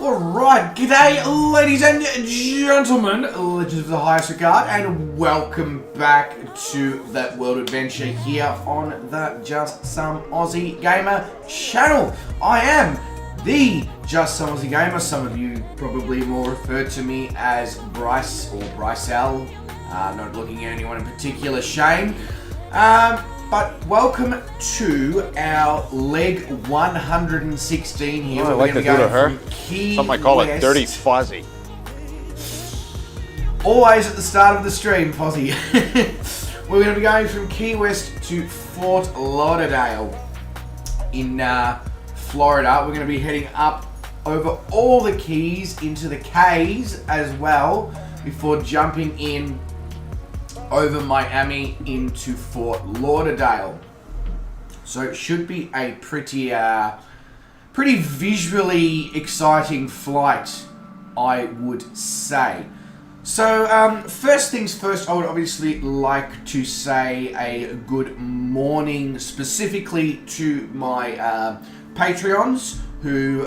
Alright, g'day ladies and gentlemen, legends of the highest regard, and welcome back to that world adventure here on the Just Some Aussie Gamer channel. I am the Just Some Aussie Gamer. Some of you probably more refer to me as Bryce or Brycel. Not looking at anyone in particular, shame. But welcome to our leg 116 here. Oh, I like the do to her. Some might call it Dirty Fuzzy. Always at the start of the stream, Fozzie. We're going to be going from Key West to Fort Lauderdale in Florida. We're going to be heading up over all the keys into the K's as well before jumping in over Miami into Fort Lauderdale. So it should be a pretty visually exciting flight, I would say. So first things first, I would obviously like to say a good morning specifically to my Patreons who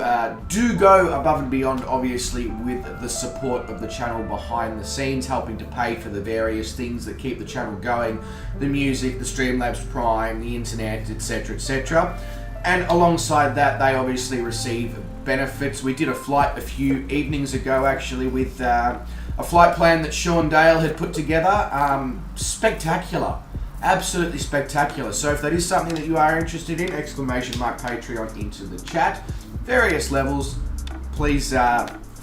do go above and beyond, obviously, with the support of the channel behind the scenes, helping to pay for the various things that keep the channel going, the music, the Streamlabs Prime, the internet, etc, etc. And alongside that, they obviously receive benefits. We did a flight a few evenings ago, actually, with a flight plan that Sean Dale had put together. Spectacular. Absolutely spectacular. So if that is something that you are interested in, exclamation mark Patreon into the chat. Various levels, please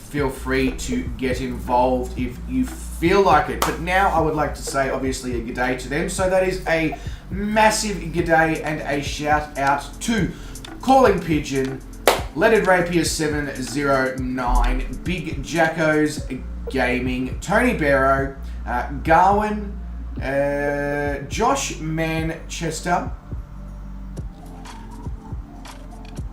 feel free to get involved if you feel like it. But now I would like to say obviously a g'day to them. So that is a massive g'day and a shout out to Calling Pigeon, Leaded Rapier 709, Big Jacko's Gaming, Tony Barrow, Garwin, Josh Manchester.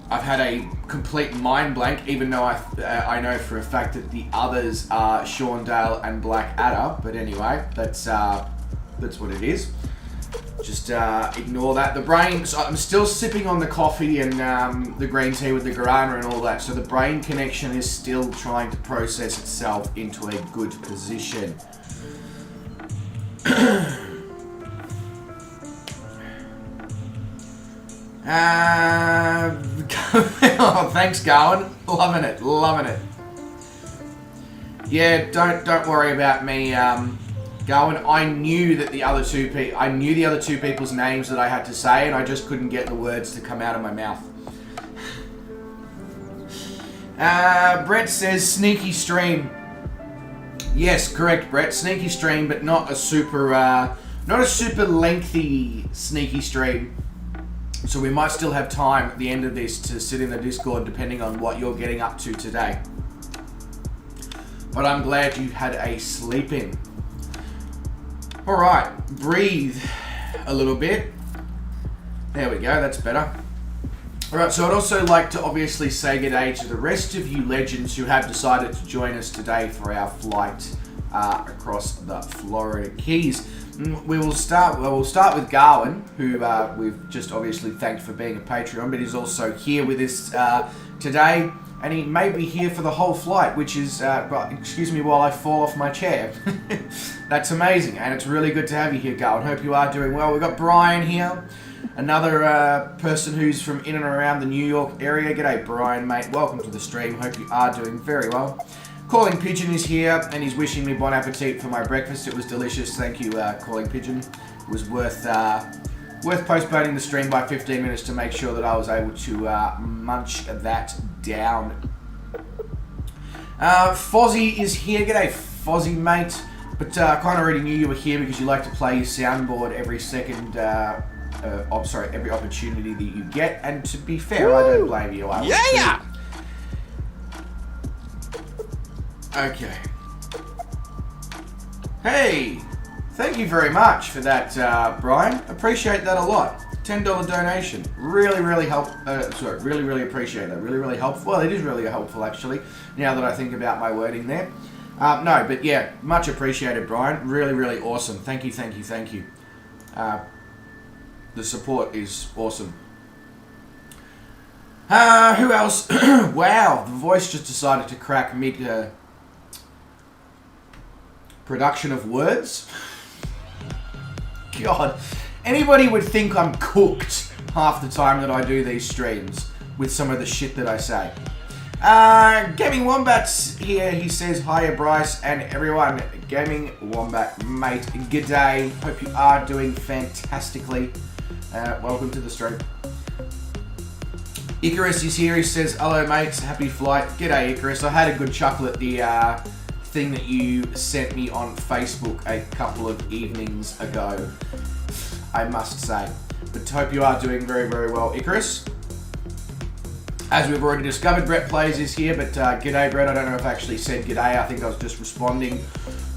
I've had a complete mind blank, even though I know for a fact that the others are Sean Dale and Black Adder. But anyway, that's what it is. Just ignore that. The brain. So I'm still sipping on the coffee and the green tea with the guarana and all that. So the brain connection is still trying to process itself into a good position. Oh, thanks, Garwin. Loving it. Yeah, don't worry about me, Garwin. I knew the other two people's names that I had to say, and I just couldn't get the words to come out of my mouth. Brett says sneaky stream. Yes, correct, Brett. Sneaky stream, but not a super lengthy sneaky stream. So we might still have time at the end of this to sit in the Discord, depending on what you're getting up to today. But I'm glad you had a sleep in. All right, breathe a little bit. There we go. That's better. All right, so I'd also like to obviously say g'day to the rest of you legends who have decided to join us today for our flight across the Florida Keys. We'll start with Garwin, who we've just obviously thanked for being a Patreon, but he's also here with us today, and he may be here for the whole flight, which is, excuse me while I fall off my chair. That's amazing, and it's really good to have you here, Garwin. Hope you are doing well. We've got Brian here. Another person who's from in and around the New York area. G'day, Brian, mate. Welcome to the stream. Hope you are doing very well. Calling Pigeon is here, and he's wishing me bon appetit for my breakfast. It was delicious. Thank you, Calling Pigeon. It was worth postponing the stream by 15 minutes to make sure that I was able to munch that down. Fozzie is here. G'day, Fozzie, mate. But I kind of already knew you were here because you like to play your soundboard every second... every opportunity that you get, and to be fair, I don't blame you. Yeah. Okay. Hey, thank you very much for that, Brian. Appreciate that a lot. $10 donation. Really help. Really appreciate that. Really helpful. Well, it is really helpful actually. Now that I think about my wording there. No, but yeah, much appreciated, Brian. Really awesome. Thank you. The support is awesome. Who else? Wow, the voice just decided to crack mid production of words. God, anybody would think I'm cooked half the time that I do these streams with some of the shit that I say. Gaming Wombat's here. He says, hiya Bryce and everyone. Gaming Wombat, mate, g'day. Hope you are doing fantastically. Welcome to the stream. Icarus is here. He says, hello mates, happy flight. G'day Icarus. I had a good chuckle at the thing that you sent me on Facebook a couple of evenings ago, I must say. But hope you are doing very, very well, Icarus. As we've already discovered, Brett Plays is here, but g'day Brett. I don't know if I actually said g'day. I think I was just responding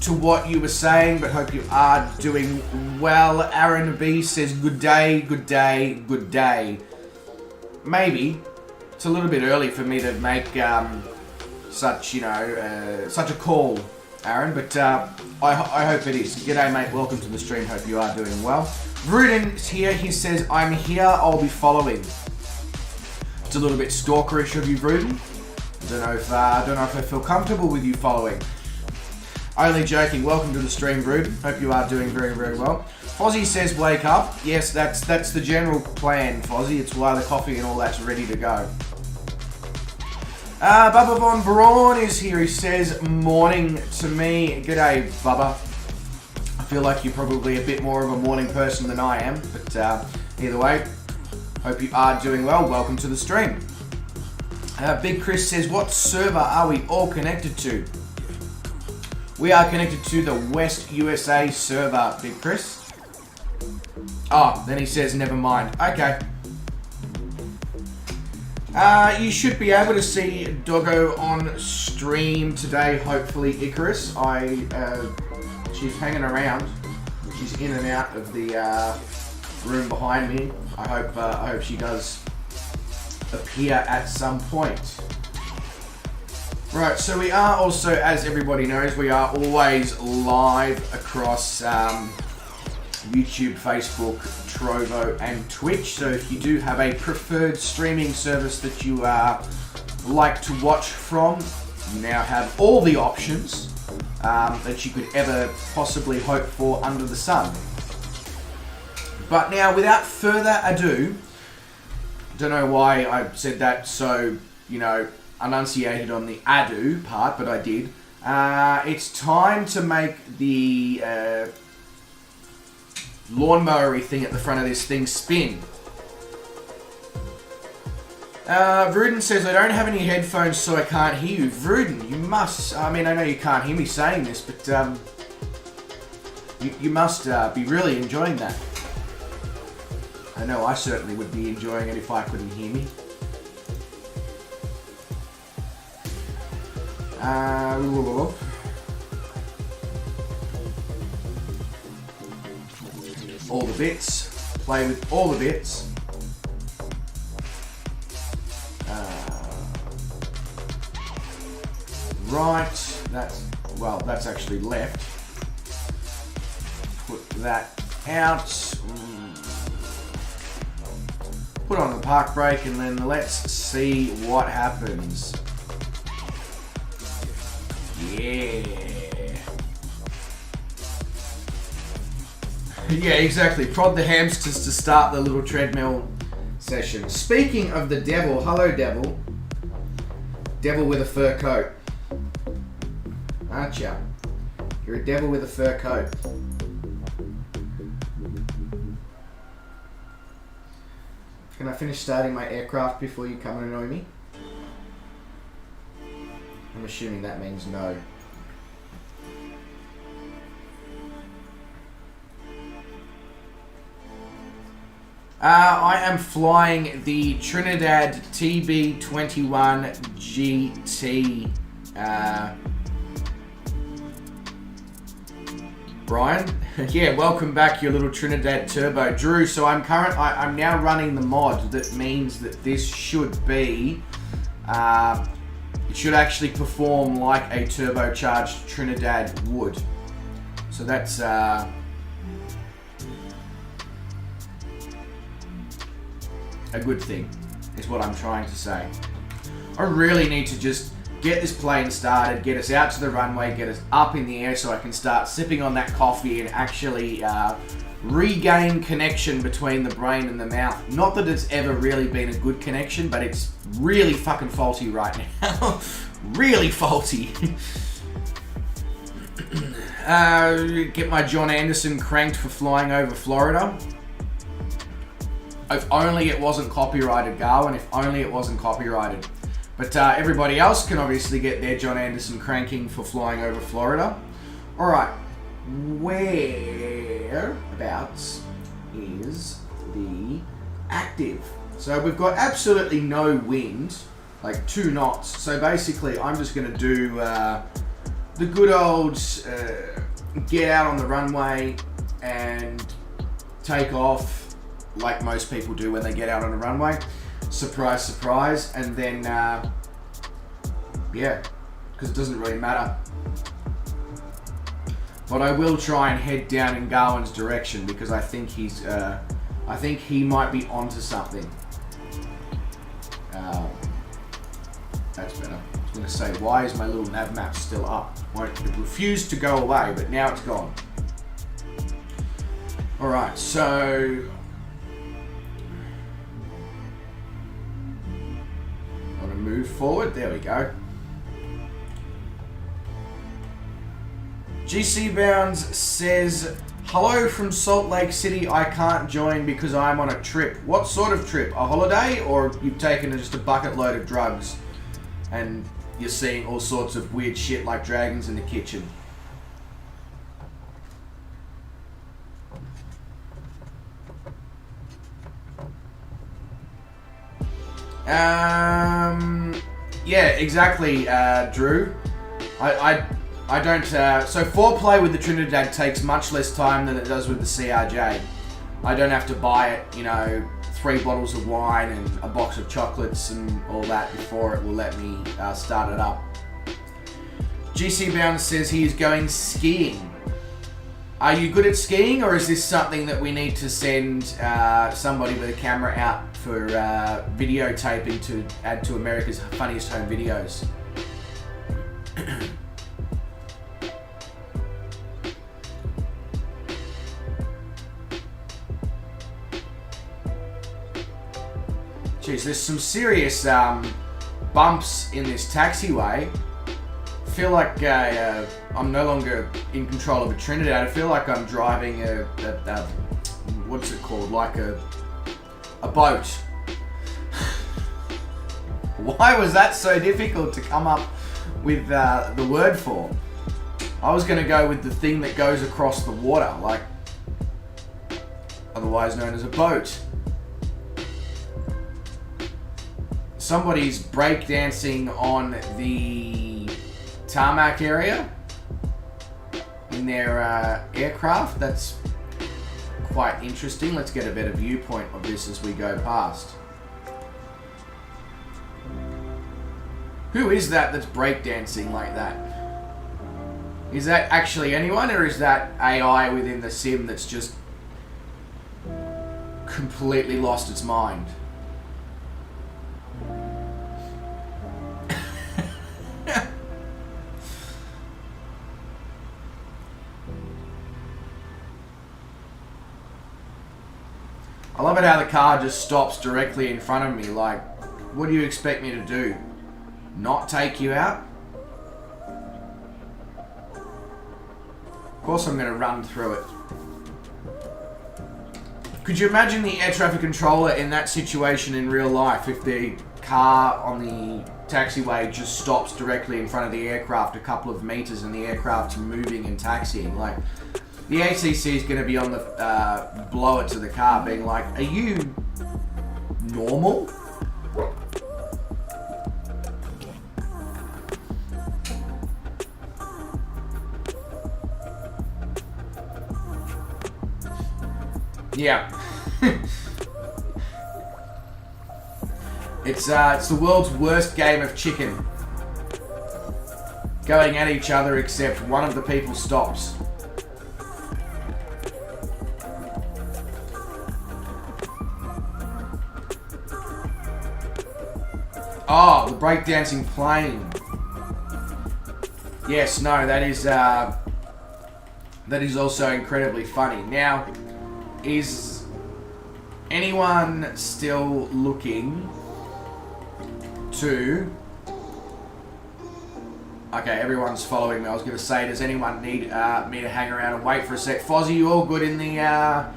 to what you were saying, but hope you are doing well. Aaron B says, good day, good day, good day. Maybe. It's a little bit early for me to make such a call, Aaron, but I hope it is. G'day mate, welcome to the stream. Hope you are doing well. Rudin's here. He says, I'm here, I'll be following. It's a little bit stalkerish of you, Rudin. I don't know if I feel comfortable with you following. Only joking. Welcome to the stream, Rudin. Hope you are doing very, very well. Fozzie says, wake up. Yes, that's the general plan, Fozzie. It's why the coffee and all that's ready to go. Bubba Von Braun is here. He says, morning to me. G'day, Bubba. I feel like you're probably a bit more of a morning person than I am, but either way, hope you are doing well. Welcome to the stream. Big Chris says, what server are we all connected to? We are connected to the West USA server, Big Chris. Oh, then he says, never mind. Okay. You should be able to see Doggo on stream today, hopefully, Icarus. She's hanging around. She's in and out of the room behind me. I hope she does appear at some point. Right, so we are also, as everybody knows, we are always live across YouTube, Facebook, Trovo, and Twitch. So if you do have a preferred streaming service that you like to watch from, you now have all the options that you could ever possibly hope for under the sun. But now, without further ado, don't know why I said that so, enunciated on the ado part, but I did. It's time to make the lawnmower-y thing at the front of this thing spin. Vruden says, I don't have any headphones, so I can't hear you. Vruden, you must, I know you can't hear me saying this, but you must be really enjoying that. I know I certainly would be enjoying it if I couldn't hear me. All the bits. Play with all the bits. Right. That's actually left. Put that out. Put on the park brake and then let's see what happens. Yeah. Yeah, exactly. Prod the hamsters to start the little treadmill session. Speaking of the devil, hello devil. Devil with a fur coat. Aren't ya? You're a devil with a fur coat. Can I finish starting my aircraft before you come and annoy me? I'm assuming that means no. I am flying the Trinidad TB21GT. Brian, yeah, welcome back, your little Trinidad Turbo. Drew, so I'm now running the mod that means that this should be, it should actually perform like a turbocharged Trinidad would. So that's a good thing. is what I'm trying to say. I really need to just get this plane started, get us out to the runway, get us up in the air so I can start sipping on that coffee and actually regain connection between the brain and the mouth. Not that it's ever really been a good connection, but it's really fucking faulty right now. Really faulty. Get my John Anderson cranked for flying over Florida. If only it wasn't copyrighted, Garwin. If only it wasn't copyrighted. But everybody else can obviously get their John Anderson cranking for flying over Florida. Alright. Whereabouts is the active? So we've got absolutely no wind. Like 2 knots. So basically I'm just going to do the good old get out on the runway and take off like most people do when they get out on a runway. Surprise, surprise. And then, yeah, because it doesn't really matter. But I will try and head down in Garwin's direction because I think he's, I think he might be onto something. That's better. I was going to say, why is my little nav map still up? It refused to go away, but now it's gone. Alright, so... I want to move forward. There we go. GC Bounds says, hello from Salt Lake City. I can't join because I'm on a trip. What sort of trip? A holiday? Or you've taken just a bucket load of drugs and you're seeing all sorts of weird shit like dragons in the kitchen? Yeah, exactly, Drew. I don't, so foreplay with the Trinidad takes much less time than it does with the CRJ. I don't have to buy it, 3 bottles of wine and a box of chocolates and all that before it will let me start it up. GC Bound says he is going skiing. Are you good at skiing, or is this something that we need to send somebody with a camera out for videotaping to add to America's Funniest Home Videos? Jeez, there's some serious bumps in this taxiway. I feel like I'm no longer in control of a Trinidad. I feel like I'm driving a what's it called? Like a boat. Why was that so difficult to come up with the word for? I was going to go with the thing that goes across the water, like otherwise known as a boat. Somebody's breakdancing on the tarmac area in their aircraft. That's quite interesting. Let's get a better viewpoint of this as we go past. Who is that that's breakdancing like that? Is that actually anyone, or is that AI within the sim that's just completely lost its mind? I love it how the car just stops directly in front of me. Like, what do you expect me to do? Not take you out? Of course I'm going to run through it. Could you imagine the air traffic controller in that situation in real life if the car on the taxiway just stops directly in front of the aircraft a couple of meters and the aircraft's moving and taxiing? Like, the ACC is going to be on the blower to the car being like, are you normal? Yeah. It's the world's worst game of chicken. Going at each other except one of the people stops. Oh, the breakdancing plane. Yes, no, that is also incredibly funny. Now, is anyone still looking to... Okay, everyone's following me. I was going to say, does anyone need me to hang around and wait for a sec? Fozzie, you all good in the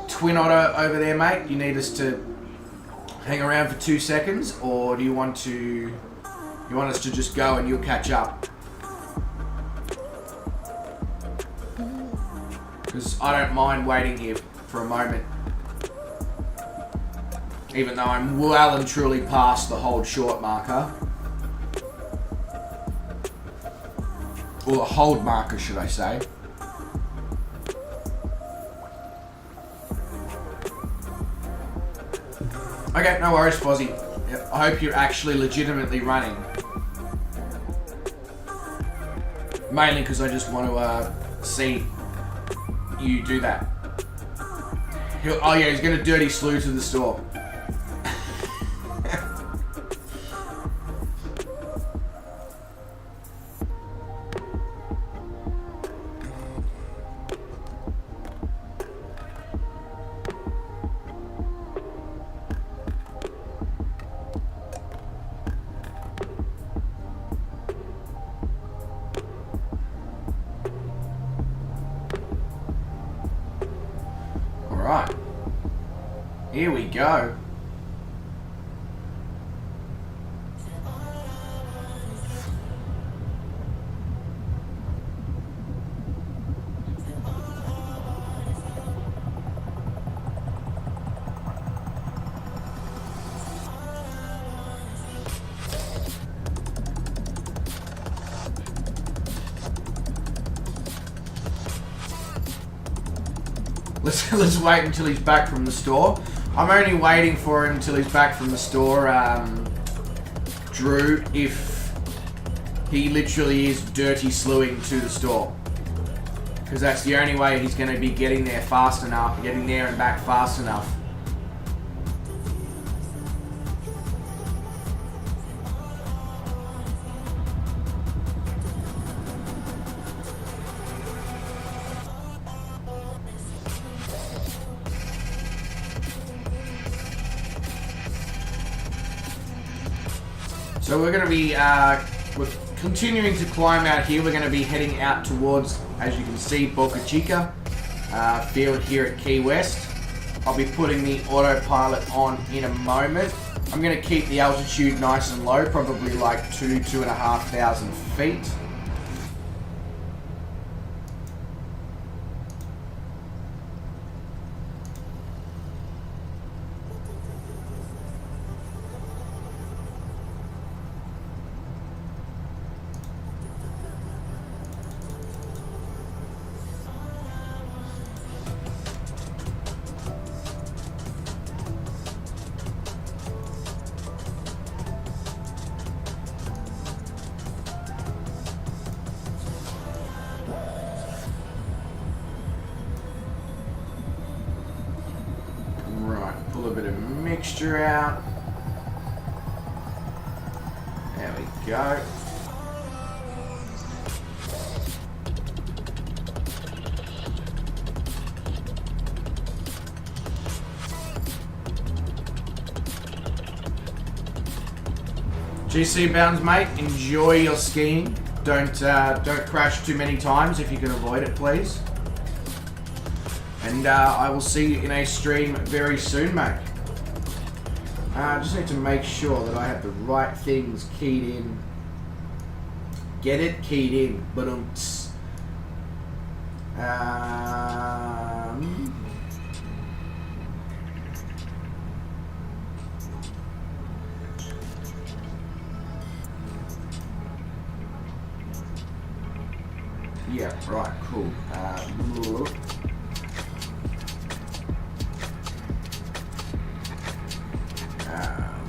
Twin Otter over there, mate? You need us to hang around for 2 seconds, or do you want us to just go and you'll catch up? Because I don't mind waiting here for a moment, even though I'm well and truly past the hold short marker. Or the hold marker, should I say. Okay, no worries, Fozzie. Yep, I hope you're actually legitimately running. Mainly because I just want to see you do that. Oh yeah, he's going to dirty slew to the store. Alright. Here we go. Let's wait until he's back from the store. I'm only waiting for him until he's back from the store, Drew, if he literally is dirty slewing to the store. Because that's the only way he's going to be getting there fast enough, getting there and back fast enough. So we're going to be we're continuing to climb out here. We're going to be heading out towards, as you can see, Boca Chica field here at Key West. I'll be putting the autopilot on in a moment. I'm going to keep the altitude nice and low, probably like 2,500 feet. Pull a bit of mixture out. There we go. GC bounds, mate. Enjoy your skiing. Don't crash too many times if you can avoid it, please. And I will see you in a stream very soon, mate. I just need to make sure that I have the right things keyed in. Get it? Keyed in. But yeah, right, cool.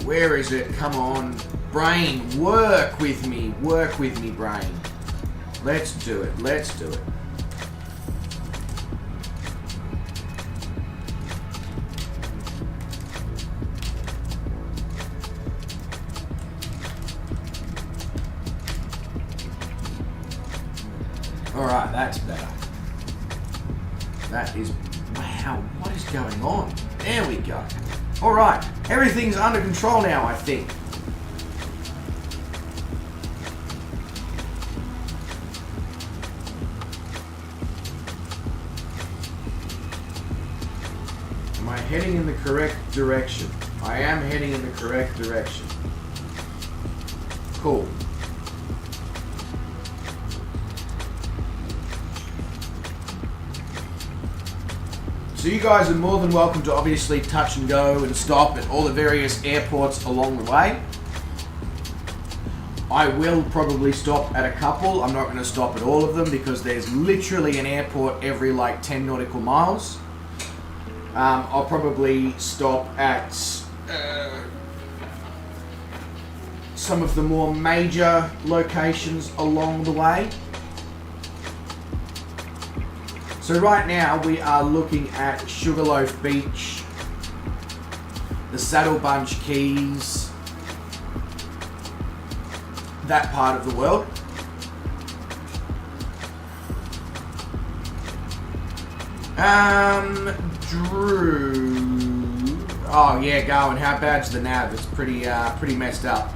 Where is it? Come on. Brain, work with me. Work with me, brain. Let's do it. Let's do it. Alright, that's better. That is... Wow, what is going on? There we go. Alright, everything's under control now, I think. Am I heading in the correct direction? I am heading in the correct direction. Cool. So you guys are more than welcome to obviously touch and go and stop at all the various airports along the way. I will probably stop at a couple. I'm not going to stop at all of them because there's literally an airport every like 10 nautical miles. I'll probably stop at some of the more major locations along the way. So right now we are looking at Sugarloaf Beach, the Saddle Bunch Keys, that part of the world. Drew. Oh yeah, going. How bad's the nav? It's pretty messed up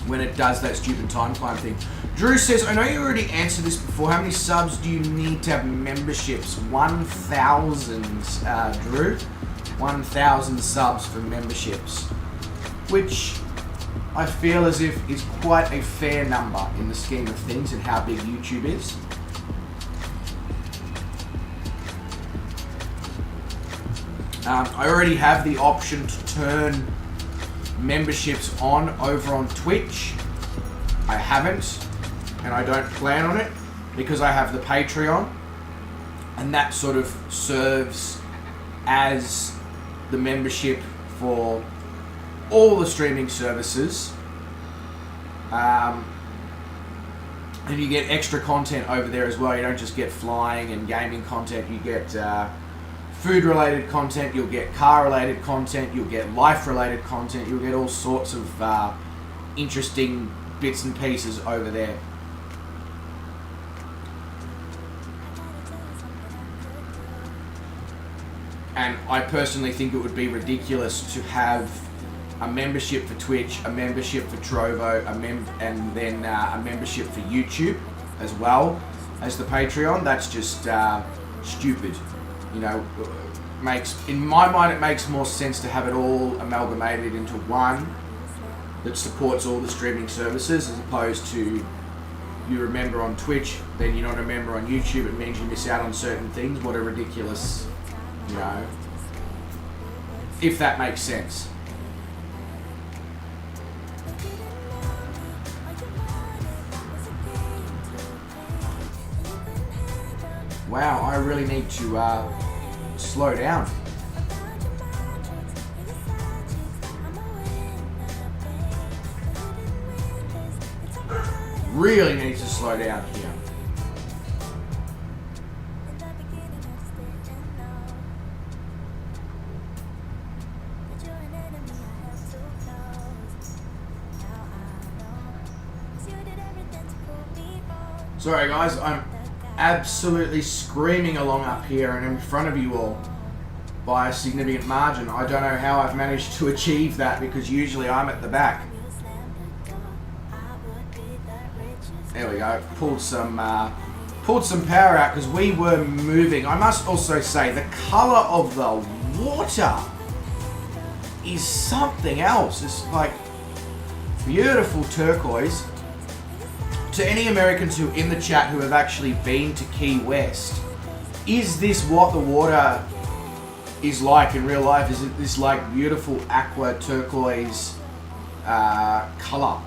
when it does that stupid time climb thing. Drew says, I know you already answered this before. How many subs do you need to have memberships? 1,000, Drew. 1,000 subs for memberships. Which I feel as if is quite a fair number in the scheme of things and how big YouTube is. I already have the option to turn memberships on over on Twitch. I haven't, and I don't plan on it because I have the Patreon, and that sort of serves as the membership for all the streaming services. And you get extra content over there as well. You don't just get flying and gaming content, you get food related content, you'll get car related content, you'll get life related content, you'll get all sorts of interesting bits and pieces over there. And I personally think it would be ridiculous to have a membership for Twitch, a membership for Trovo, and then a membership for YouTube as well as the Patreon. That's just stupid. You know, in my mind it makes more sense to have it all amalgamated into one that supports all the streaming services, as opposed to you're a member on Twitch, then you're not a member on YouTube. It means you miss out on certain things. What a ridiculous, you know, if that makes sense. Wow, I really need to slow down. Really need to slow down here. Sorry guys, I'm absolutely screaming along up here and in front of you all by a significant margin. I don't know how I've managed to achieve that, because usually I'm at the back. There we go. Pulled some power out because we were moving. I must also say the colour of the water is something else. It's like beautiful turquoise. To any Americans who in the chat who have actually been to Key West, is this what the water is like in real life? Is it this like beautiful aqua turquoise colour?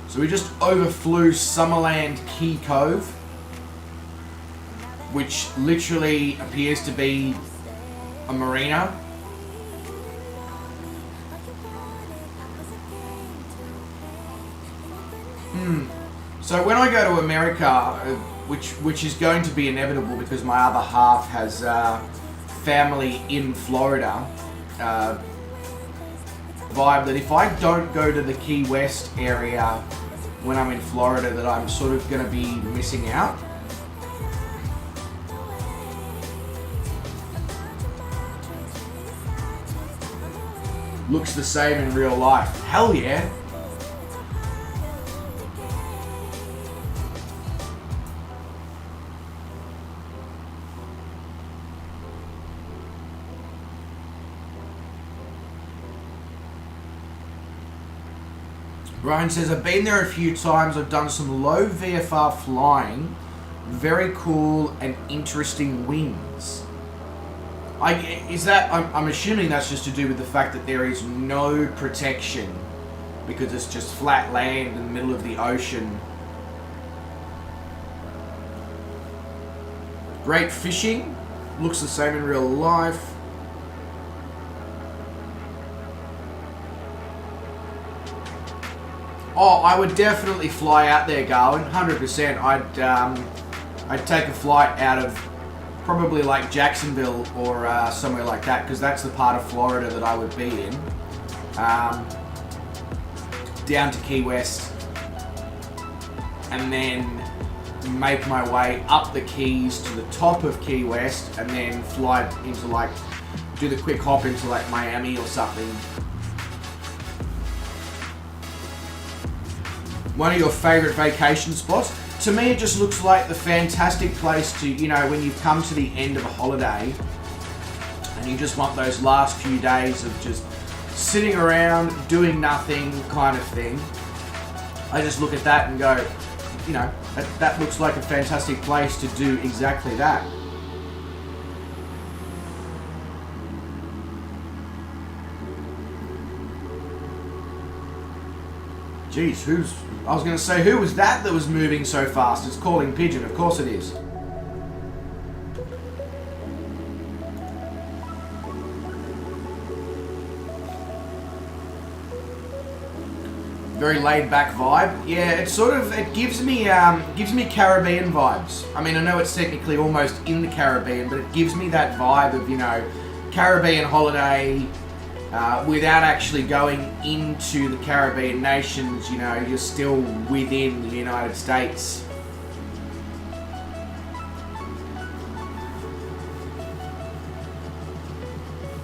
So we just overflew Summerland Key Cove, which literally appears to be a marina. So when I go to America, which is going to be inevitable because my other half has family in Florida, vibe that if I don't go to the Key West area when I'm in Florida, that I'm sort of going to be missing out. Looks the same in real life. Hell yeah. Ryan says, I've been there a few times. I've done some low VFR flying. Very cool and interesting winds. I'm assuming that's just to do with the fact that there is no protection because it's just flat land in the middle of the ocean. Great fishing. Looks the same in real life. Oh, I would definitely fly out there, Garwin. 100%. I'd take a flight out of probably like Jacksonville or somewhere like that, because that's the part of Florida that I would be in. Down to Key West, and then make my way up the Keys to the top of Key West, and then fly into like, do the quick hop into like Miami or something. One of your favorite vacation spots? To me, it just looks like the fantastic place to, you know, when you've come to the end of a holiday and you just want those last few days of just sitting around, doing nothing kind of thing. I just look at that and go, you know, that looks like a fantastic place to do exactly that. Jeez, I was going to say, who was that was moving so fast? It's calling pigeon. Of course it is. Very laid back vibe. Yeah, it gives me Caribbean vibes. I mean, I know it's technically almost in the Caribbean, but it gives me that vibe of, you know, Caribbean holiday. Without actually going into the Caribbean nations, you know, you're still within the United States.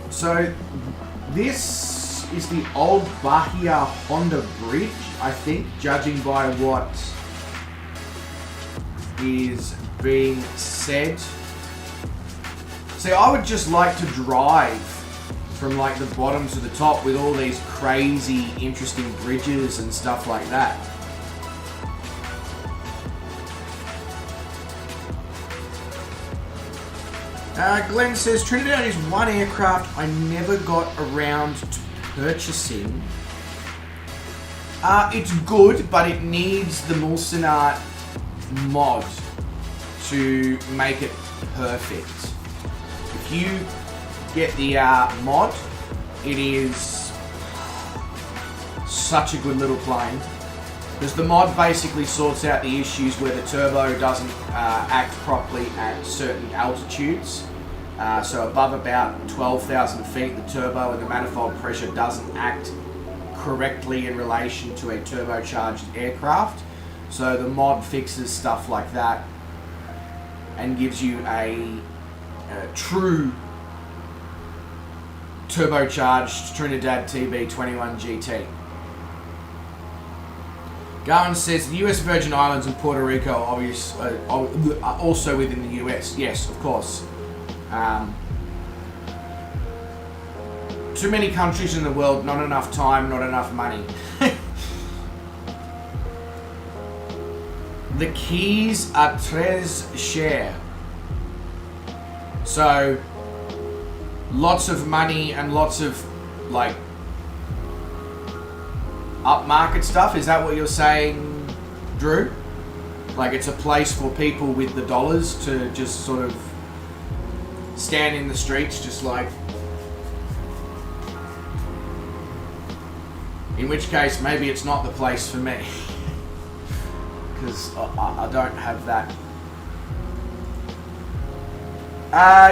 So, this is the old Bahia Honda Bridge, I think, judging by what is being said. See, I would just like to drive from like the bottom to the top with all these crazy, interesting bridges and stuff like that. Glenn says, Trinidad is one aircraft I never got around to purchasing. It's good, but it needs the Mulsanart mod to make it perfect. If you get the mod, it is such a good little plane, because the mod basically sorts out the issues where the turbo doesn't act properly at certain altitudes. So above about 12,000 feet, the turbo and the manifold pressure doesn't act correctly in relation to a turbocharged aircraft. So the mod fixes stuff like that and gives you a true turbocharged Trinidad TB21GT. Garwin says the US Virgin Islands and Puerto Rico are also within the US. Yes, of course. Too many countries in the world, not enough time, not enough money. The Keys are très cher. So, lots of money and lots of, like, upmarket stuff. Is that what you're saying, Drew? Like, it's a place for people with the dollars to just sort of stand in the streets, just like... In which case, maybe it's not the place for me. Because I don't have that.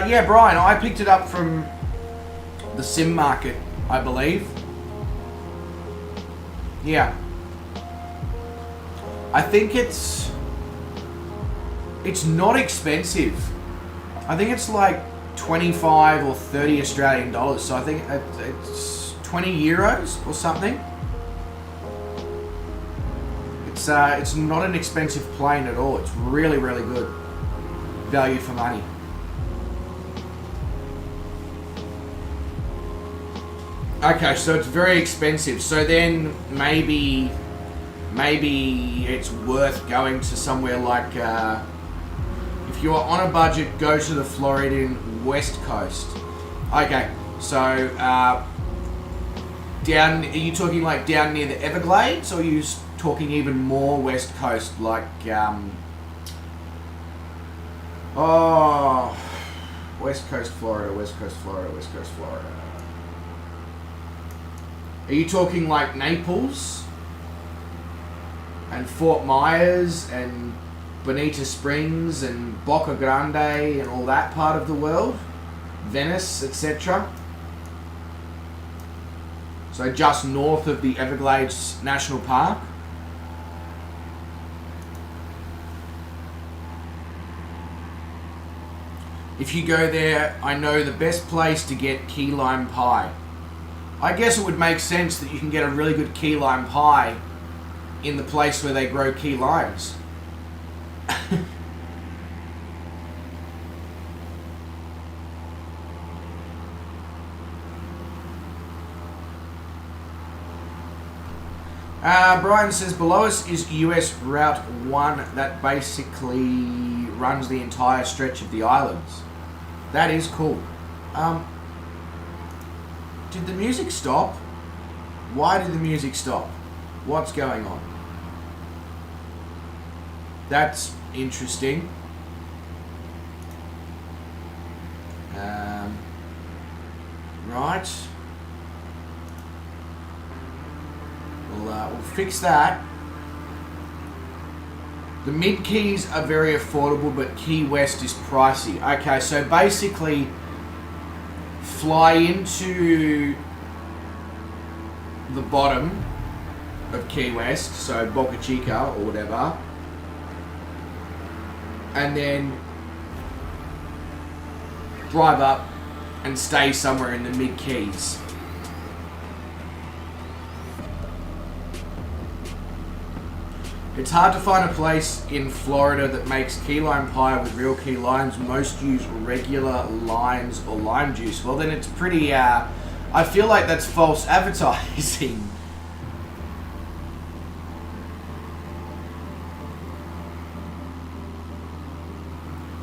Yeah, Brian, I picked it up from the sim market, I believe. Yeah. I think it's not expensive. I think it's like 25 or 30 Australian dollars. So I think it's 20 euros or something. It's not an expensive plane at all. It's really, really good value for money. Okay, so it's very expensive. So then maybe it's worth going to somewhere like, if you're on a budget, go to the Floridian West Coast. Okay, so are you talking like down near the Everglades, or are you talking even more West Coast, like West Coast Florida, West Coast Florida, West Coast Florida? Are you talking like Naples and Fort Myers and Bonita Springs and Boca Grande and all that part of the world? Venice, etc. So just north of the Everglades National Park. If you go there, I know the best place to get key lime pie. I guess it would make sense that you can get a really good key lime pie in the place where they grow key limes. Brian says below us is US Route 1 that basically runs the entire stretch of the islands. That is cool. Did the music stop? Why did the music stop? What's going on? That's interesting. Right. We'll fix that. The mid-keys are very affordable, but Key West is pricey. Okay, so basically fly into the bottom of Key West, so Boca Chica or whatever, and then drive up and stay somewhere in the mid-keys. It's hard to find a place in Florida that makes key lime pie with real key limes. Most use regular limes or lime juice. Well, then it's pretty, I feel like that's false advertising.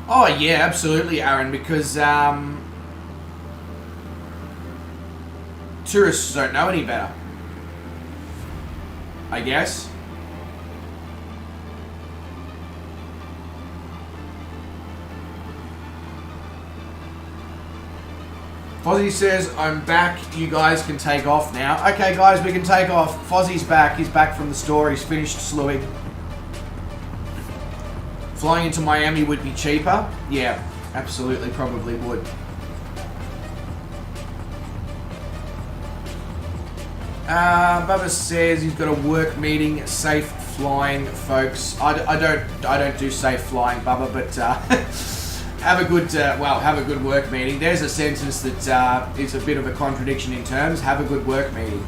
Oh yeah, absolutely, Aaron, because tourists don't know any better, I guess. Fozzie says, I'm back. You guys can take off now. Okay, guys, we can take off. Fozzie's back. He's back from the store. He's finished slewing. Flying into Miami would be cheaper. Yeah, absolutely, probably would. Bubba says he's got a work meeting. Safe flying, folks. I don't do safe flying, Bubba, but have a good have a good work meeting. There's a sentence that is a bit of a contradiction in terms. Have a good work meeting.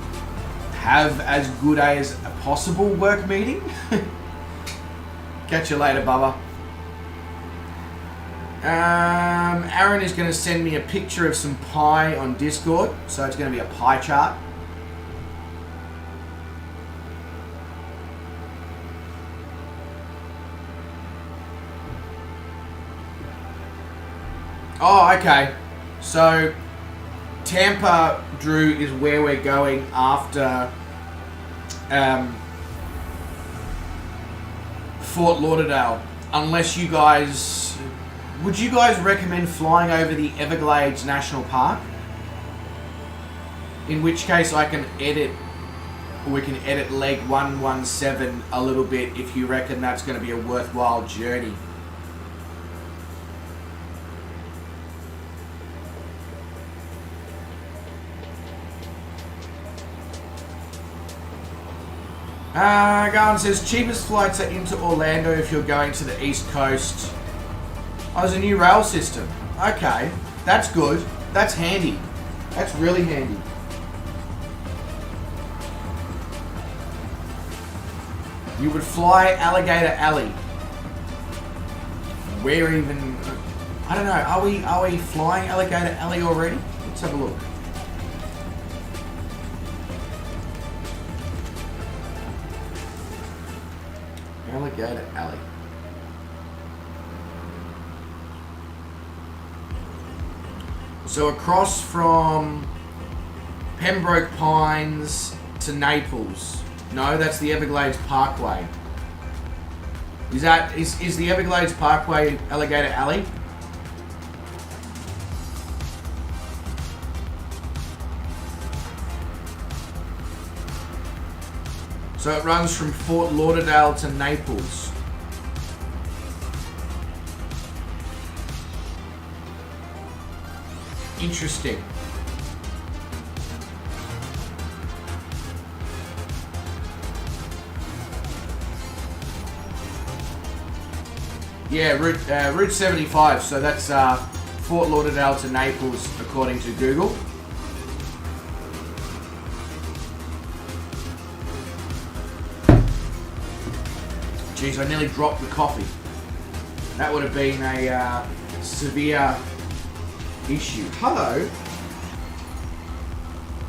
Have as good as a possible work meeting. Catch you later, Bubba. Aaron is going to send me a picture of some pie on Discord, so it's going to be a pie chart. Oh, okay. So, Tampa, Drew, is where we're going after Fort Lauderdale. Unless you guys... Would you guys recommend flying over the Everglades National Park? In which case I can edit... We can edit leg 117 a little bit if you reckon that's going to be a worthwhile journey. Garden says, cheapest flights are into Orlando if you're going to the East Coast. Oh, there's a new rail system. Okay, that's good. That's handy. That's really handy. You would fly Alligator Alley. Where even... I don't know. Are we flying Alligator Alley already? Let's have a look. Alligator Alley. So across from Pembroke Pines to Naples. No, that's the Everglades Parkway. Is the Everglades Parkway Alligator Alley? So it runs from Fort Lauderdale to Naples. Interesting. Yeah, Route 75. So that's Fort Lauderdale to Naples, according to Google. Jeez, I nearly dropped the coffee. That would have been a severe issue. Hello.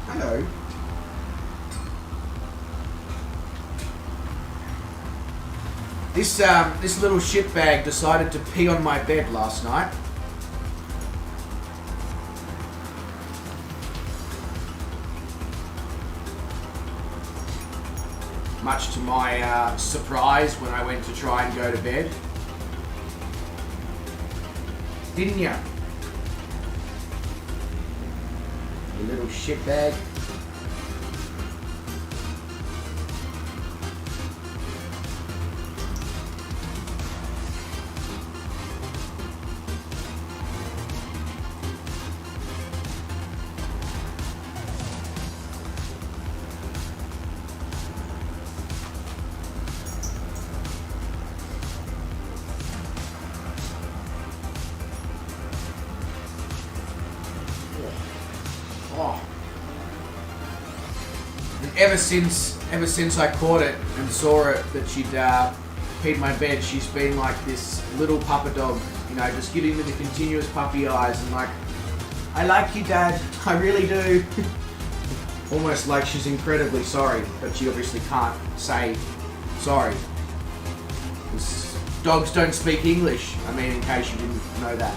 Hello. This little shitbag decided to pee on my bed last night. Much to my surprise when I went to try and go to bed. Didn't ya? You little shitbag. Oh. And ever since I caught it and saw it that she'd peed my bed, she's been like this little pupper dog, you know, just giving me the continuous puppy eyes and like, I like you, Dad, I really do. Almost like she's incredibly sorry, but she obviously can't say sorry. Dogs don't speak English, I mean, in case you didn't know that.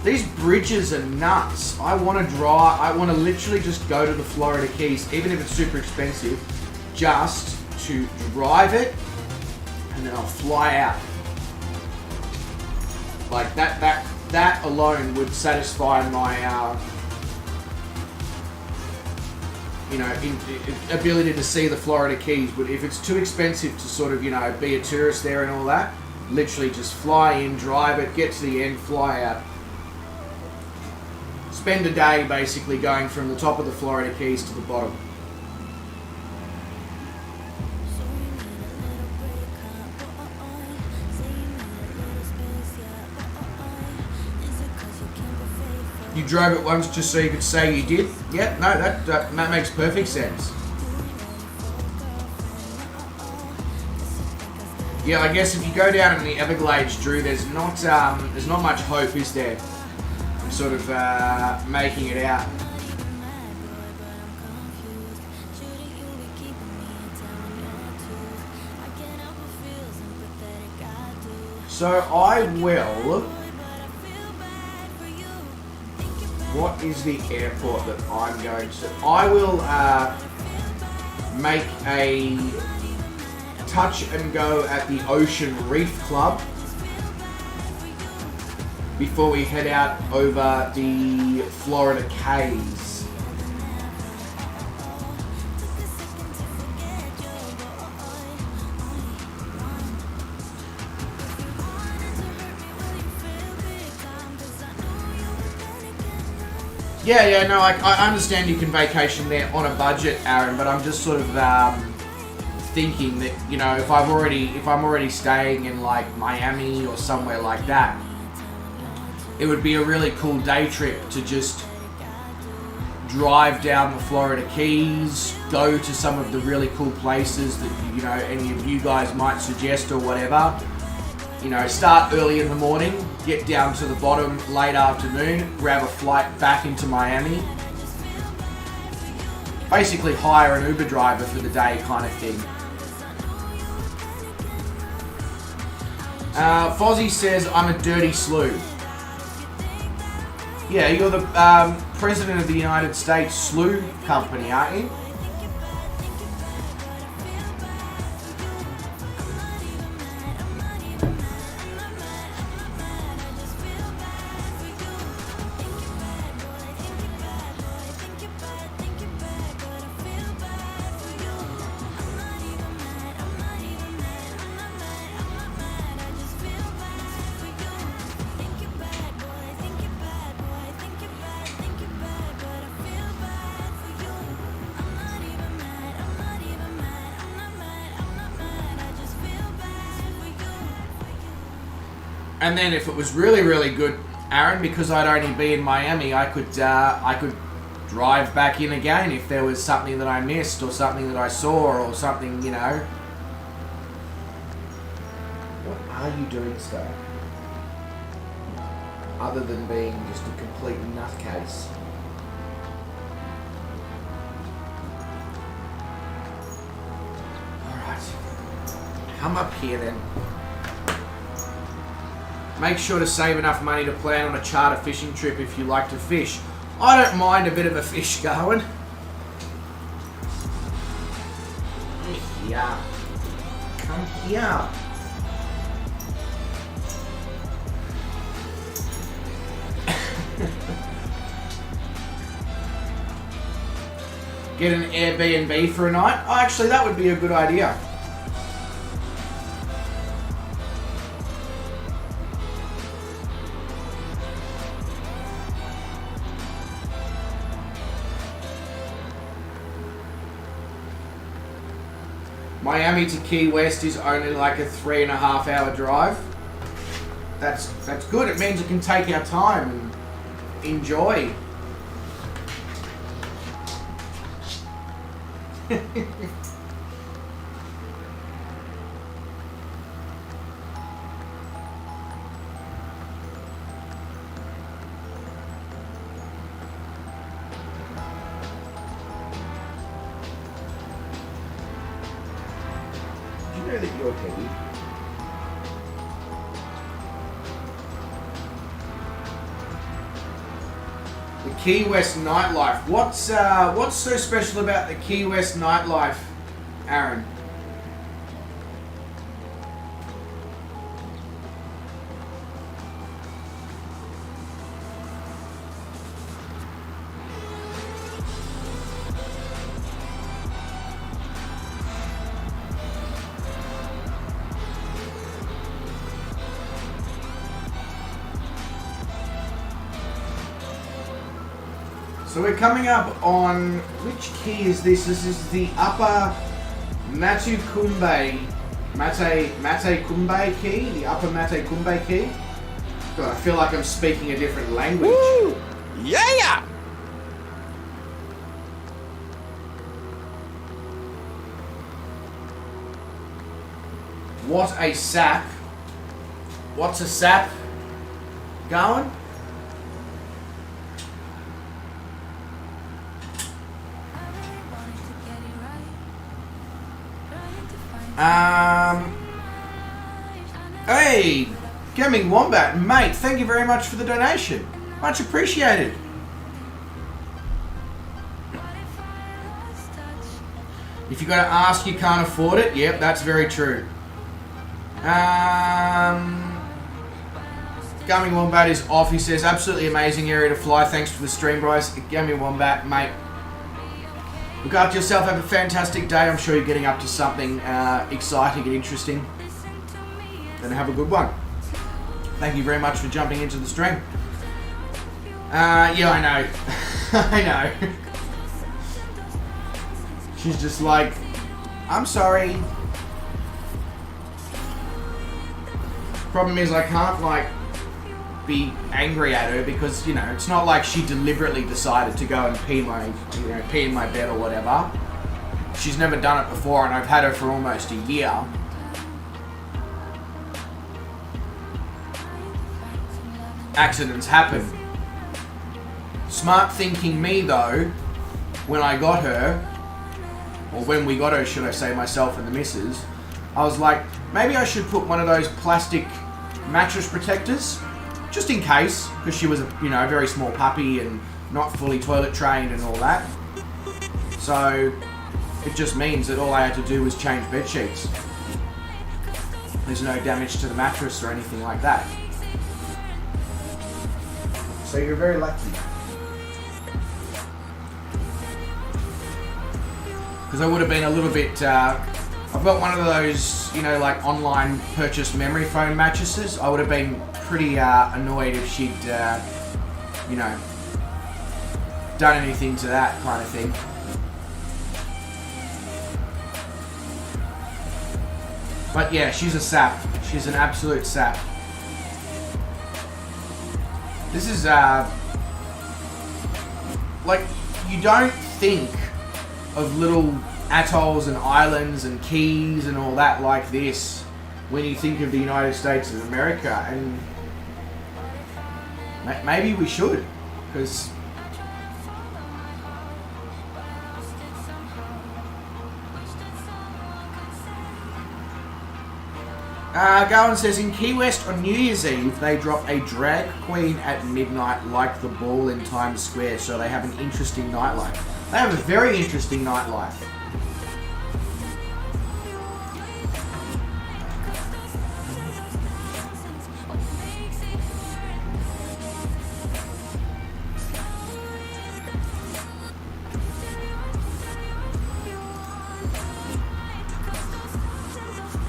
These bridges are nuts. I want to literally just go to the Florida Keys, even if it's super expensive, just to drive it, and then I'll fly out. Like that alone would satisfy my, ability to see the Florida Keys. But if it's too expensive to sort of, be a tourist there and all that, literally just fly in, drive it, get to the end, fly out. Spend a day basically going from the top of the Florida Keys to the bottom. You drove it once just so you could say you did? Yep, no, that makes perfect sense. Yeah, I guess if you go down in the Everglades, Drew, there's not much hope, is there? Sort of making it out. So I will... What is the airport that I'm going to... I will make a touch and go at the Ocean Reef Club before we head out over the Florida Keys. Yeah, no, I understand you can vacation there on a budget, Aaron, but I'm just sort of thinking that, you know, if I'm already staying in like Miami or somewhere like that, it would be a really cool day trip to just drive down the Florida Keys, go to some of the really cool places that, you know, any of you guys might suggest or whatever. You know, start early in the morning, get down to the bottom late afternoon, grab a flight back into Miami. Basically hire an Uber driver for the day kind of thing. Fozzie says, I'm a dirty slew. Yeah, you're the president of the United States Slew Company, aren't you? And then if it was really, really good, Aaron, because I'd only be in Miami, I could drive back in again if there was something that I missed or something that I saw or something, you know. What are you doing, Star? Other than being just a complete nutcase. Alright. Come up here then. Make sure to save enough money to plan on a charter fishing trip if you like to fish. I don't mind a bit of a fish going. Here. Come here. Get an Airbnb for a night? Oh, actually, that would be a good idea. Miami to Key West is only like a 3.5 hour drive. That's good. It means we can take our time and enjoy. That you're heavy. The Key West nightlife. What's so special about the Key West nightlife, Aaron? So we're coming up on, which key is this? This is the upper Matecumbe key, the upper Matecumbe key. God, I feel like I'm speaking a different language. Woo! Yeah! What a sap. What's a sap going? Hey, Gaming Wombat, mate, thank you very much for the donation. Much appreciated. If you got to ask, you can't afford it. Yep, that's very true. Gaming Wombat is off. He says, absolutely amazing area to fly. Thanks for the stream, guys. Gaming Wombat, mate. Look after yourself. Have a fantastic day. I'm sure you're getting up to something exciting and interesting. And have a good one. Thank you very much for jumping into the stream. Yeah, I know. I know. She's just like, I'm sorry. Problem is I can't, like, be angry at her because, you know, it's not like she deliberately decided to go and pee in my bed or whatever. She's never done it before and I've had her for almost a year. Accidents happen. Smart thinking me though, when I got her, or when we got her, should I say, myself and the missus, I was like, maybe I should put one of those plastic mattress protectors, just in case, because she was a, you know, a very small puppy and not fully toilet trained and all that. So it just means that all I had to do was change bed sheets. There's no damage to the mattress or anything like that. So you're very lucky. Because I would have been a little bit, I've got one of those, you know, like online purchase memory foam mattresses. I would have been pretty annoyed if she'd, you know, done anything to that kind of thing. But yeah, she's a sap. She's an absolute sap. This is, like, you don't think of little atolls and islands and keys and all that like this when you think of the United States of America, and maybe we should, because Gowan says, in Key West on New Year's Eve, they drop a drag queen at midnight like the ball in Times Square, so they have an interesting nightlife. They have a very interesting nightlife.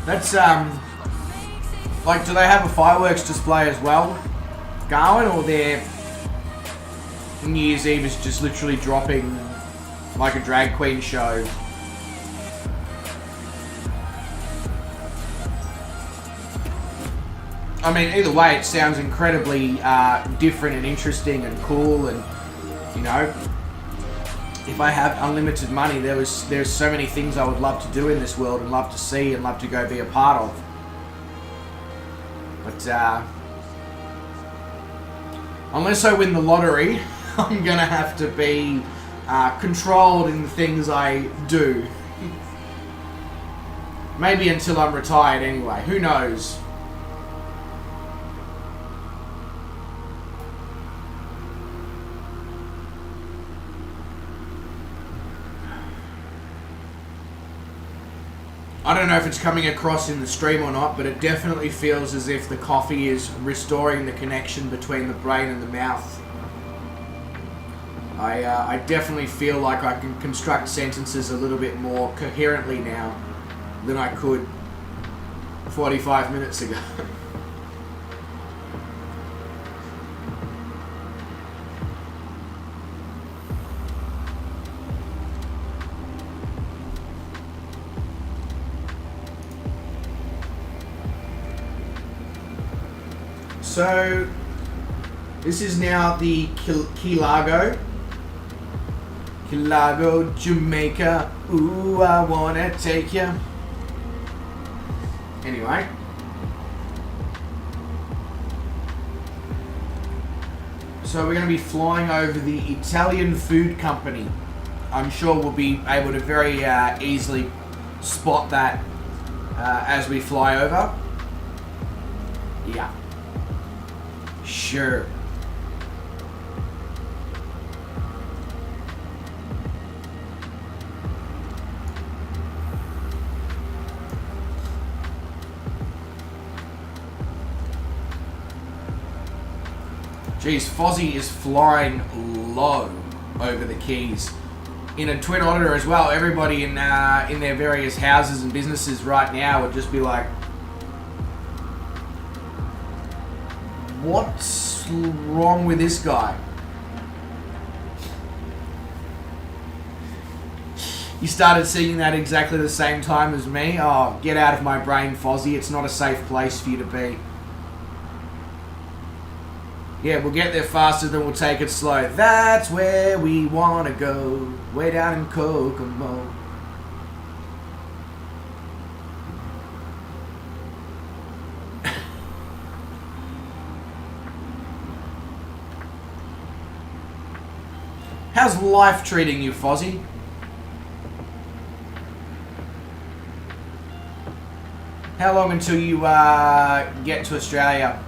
That's, like, do they have a fireworks display as well going, or their New Year's Eve is just literally dropping like a drag queen show? I mean, either way, it sounds incredibly different and interesting and cool, and, you know, if I have unlimited money, there's so many things I would love to do in this world and love to see and love to go be a part of. But unless I win the lottery, I'm gonna have to be controlled in the things I do. Maybe until I'm retired anyway, who knows? I don't know if it's coming across in the stream or not, but it definitely feels as if the coffee is restoring the connection between the brain and the mouth. I definitely feel like I can construct sentences a little bit more coherently now than I could 45 minutes ago. So, this is now the Key Largo, Jamaica. Ooh, I wanna take ya. Anyway. So we're going to be flying over the Italian food company. I'm sure we'll be able to very easily spot that as we fly over. Yeah. Sure. Geez, Fozzie is flying low over the Keys. In a Twin Otter as well, everybody in their various houses and businesses right now would just be like, what's wrong with this guy? You started singing that exactly the same time as me? Oh, get out of my brain, Fozzie. It's not a safe place for you to be. Yeah, we'll get there faster than we'll take it slow. That's where we want to go. Way down in Kokomo. How's life treating you, Fozzie? How long until you get to Australia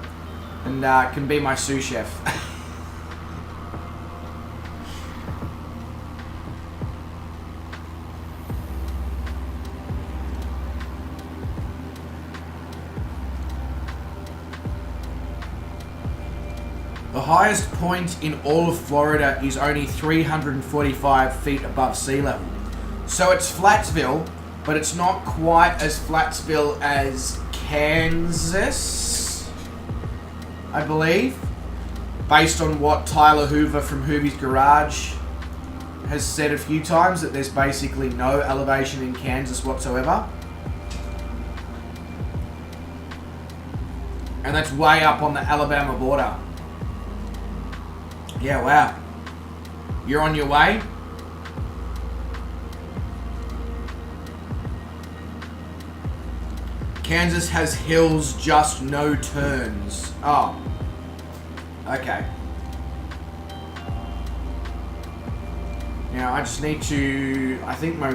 and can be my sous chef? The highest point in all of Florida is only 345 feet above sea level. So it's Flatsville, but it's not quite as Flatsville as Kansas, I believe, based on what Tyler Hoover from Hoovy's Garage has said a few times, that there's basically no elevation in Kansas whatsoever. And that's way up on the Alabama border. Yeah, wow. You're on your way? Kansas has hills, just no turns. Oh. Okay. Now, I just need to... I think my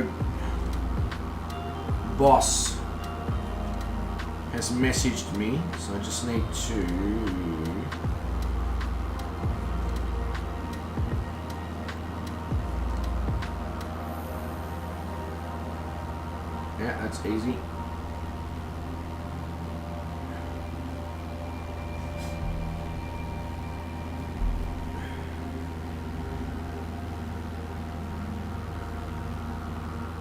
boss has messaged me, so I just need to... Yeah, that's easy.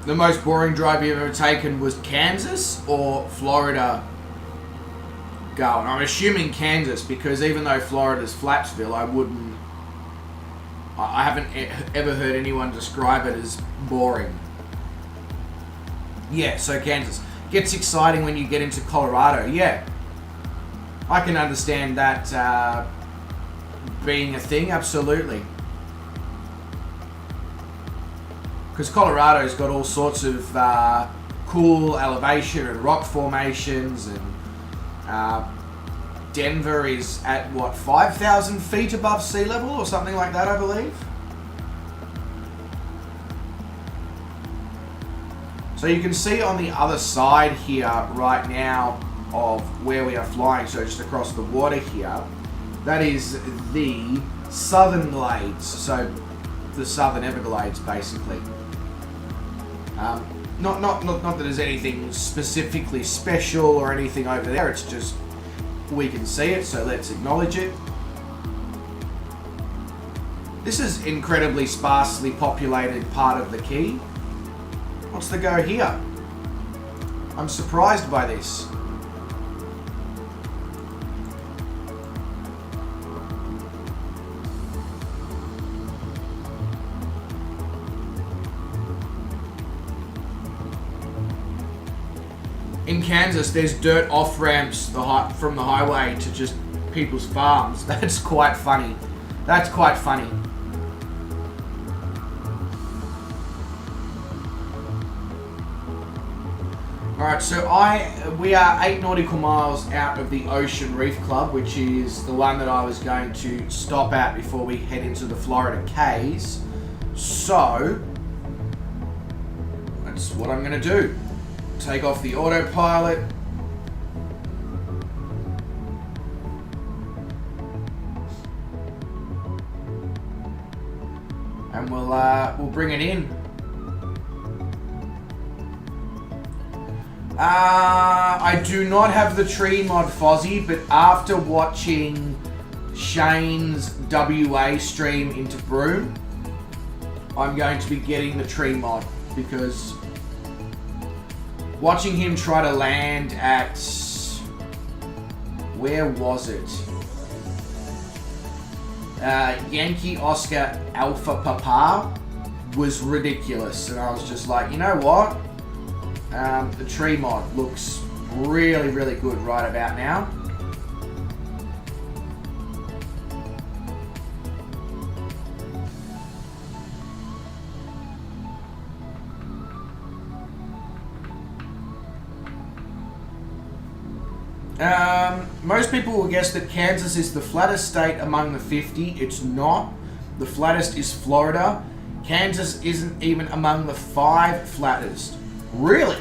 The most boring drive you've ever taken was Kansas or Florida going? I'm assuming Kansas, because even though Florida's Flatsville, I haven't ever heard anyone describe it as boring. Yeah, so Kansas. Gets exciting when you get into Colorado. Yeah. I can understand that being a thing, absolutely. Because Colorado's got all sorts of cool elevation and rock formations, and Denver is at, what, 5,000 feet above sea level or something like that, I believe? So you can see on the other side here right now of where we are flying, so just across the water here, that is the Southern Glades, so the Southern Everglades basically. Not that there's anything specifically special or anything over there, it's just we can see it, so let's acknowledge it. This is incredibly sparsely populated part of the key. What's the go here? I'm surprised by this. In Kansas, there's dirt off-ramps from the highway to just people's farms. That's quite funny. That's quite funny. Alright, so we are 8 nautical miles out of the Ocean Reef Club, which is the one that I was going to stop at before we head into the Florida Keys. So, that's what I'm going to do. Take off the autopilot. And we'll bring it in. I do not have the tree mod, Fozzie, but after watching Shane's WA stream into Broome, I'm going to be getting the tree mod, because watching him try to land at... where was it? Yankee Oscar Alpha Papa was ridiculous. And I was just like, you know what? The tree mod looks really, really good right about now. Most people will guess that Kansas is the flattest state among the 50. It's not. The flattest is Florida. Kansas isn't even among the 5 flattest. Really?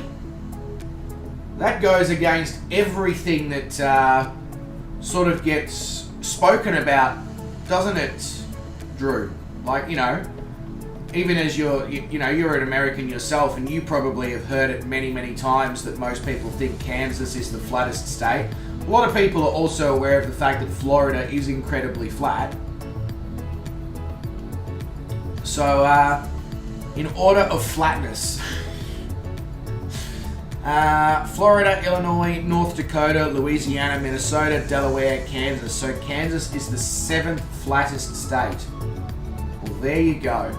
That goes against everything that sort of gets spoken about, doesn't it, Drew? Like, you know, even as you're an American yourself, and you probably have heard it many, many times that most people think Kansas is the flattest state. A lot of people are also aware of the fact that Florida is incredibly flat. So, in order of flatness, Florida, Illinois, North Dakota, Louisiana, Minnesota, Delaware, Kansas. So Kansas is the 7th flattest state. Well, there you go.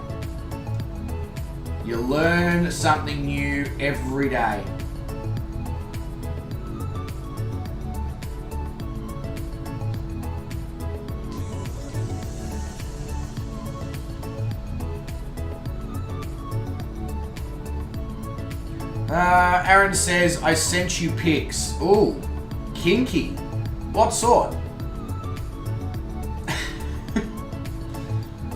You learn something new every day. Aaron says, I sent you pics. Ooh, kinky. What sort?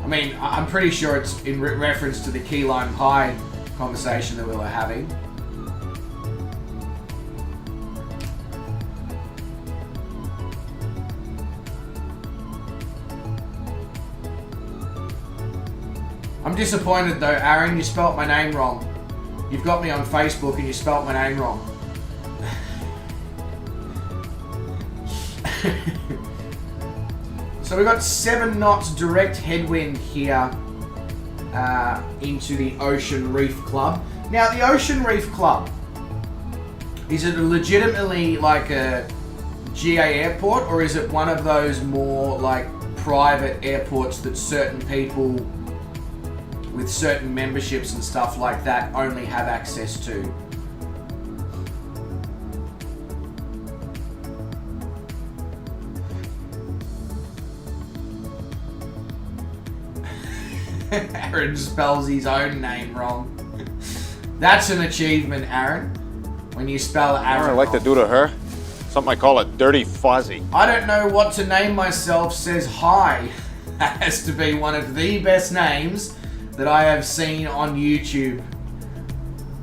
I mean, I'm pretty sure it's in reference to the key lime pie conversation that we were having. I'm disappointed though, Aaron, you spelt my name wrong. You've got me on Facebook and you spelt my name wrong. So we've got 7 knots direct headwind here into the Ocean Reef Club. Now the Ocean Reef Club, is it legitimately like a GA airport, or is it one of those more like private airports that certain people with certain memberships and stuff like that only have access to? Aaron spells his own name wrong. That's an achievement, Aaron. When you spell Aaron. I like to do to her something I call a dirty fuzzy. I don't know what to name myself, says hi. That has to be one of the best names that I have seen on YouTube.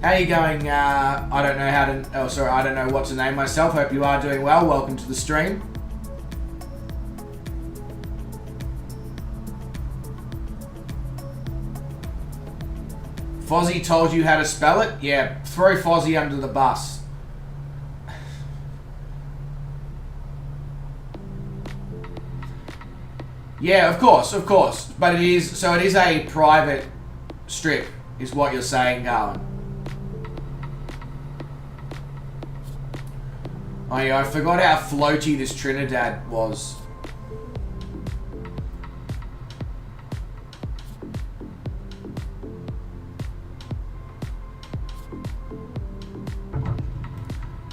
How are you going? I don't know how to. Oh, sorry, I don't know what to name myself. Hope you are doing well. Welcome to the stream. Fozzie told you how to spell it? Yeah, throw Fozzie under the bus. Yeah, of course. But it is a private strip, is what you're saying, Garland. Oh yeah, I forgot how floaty this Trinidad was.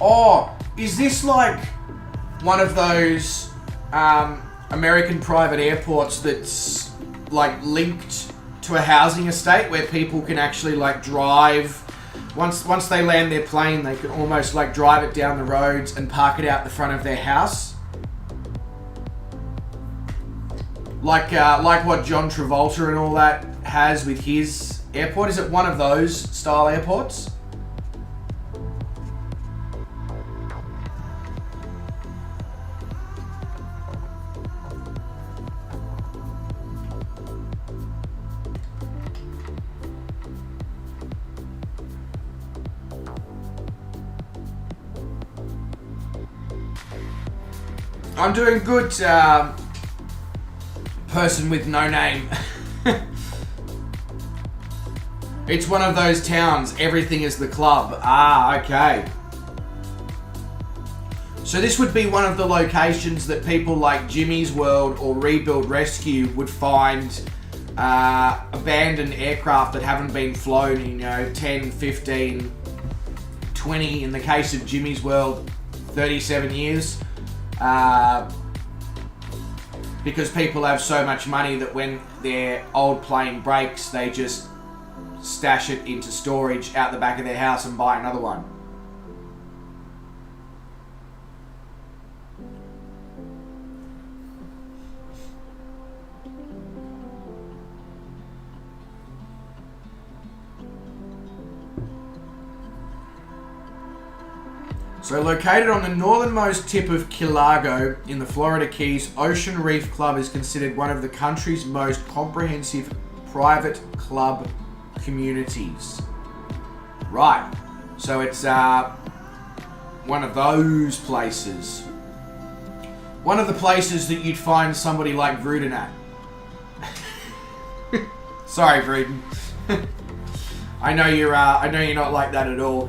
Oh, is this like one of those American private airports that's like linked to a housing estate where people can actually like drive, once they land their plane, they can almost like drive it down the roads and park it out the front of their house? Like what John Travolta and all that has with his airport. Is it one of those style airports? I'm doing good, person with no name. It's one of those towns, everything is the club. Ah, okay. So this would be one of the locations that people like Jimmy's World or Rebuild Rescue would find abandoned aircraft that haven't been flown in, 10, 15, 20, in the case of Jimmy's World, 37 years. Because people have so much money that when their old plane breaks, they just stash it into storage out the back of their house and buy another one. So located on the northernmost tip of Key Largo in the Florida Keys, Ocean Reef Club is considered one of the country's most comprehensive private club communities. Right, so it's one of those places. One of the places that you'd find somebody like Vruden at. Sorry, Vruden. I know you're not like that at all.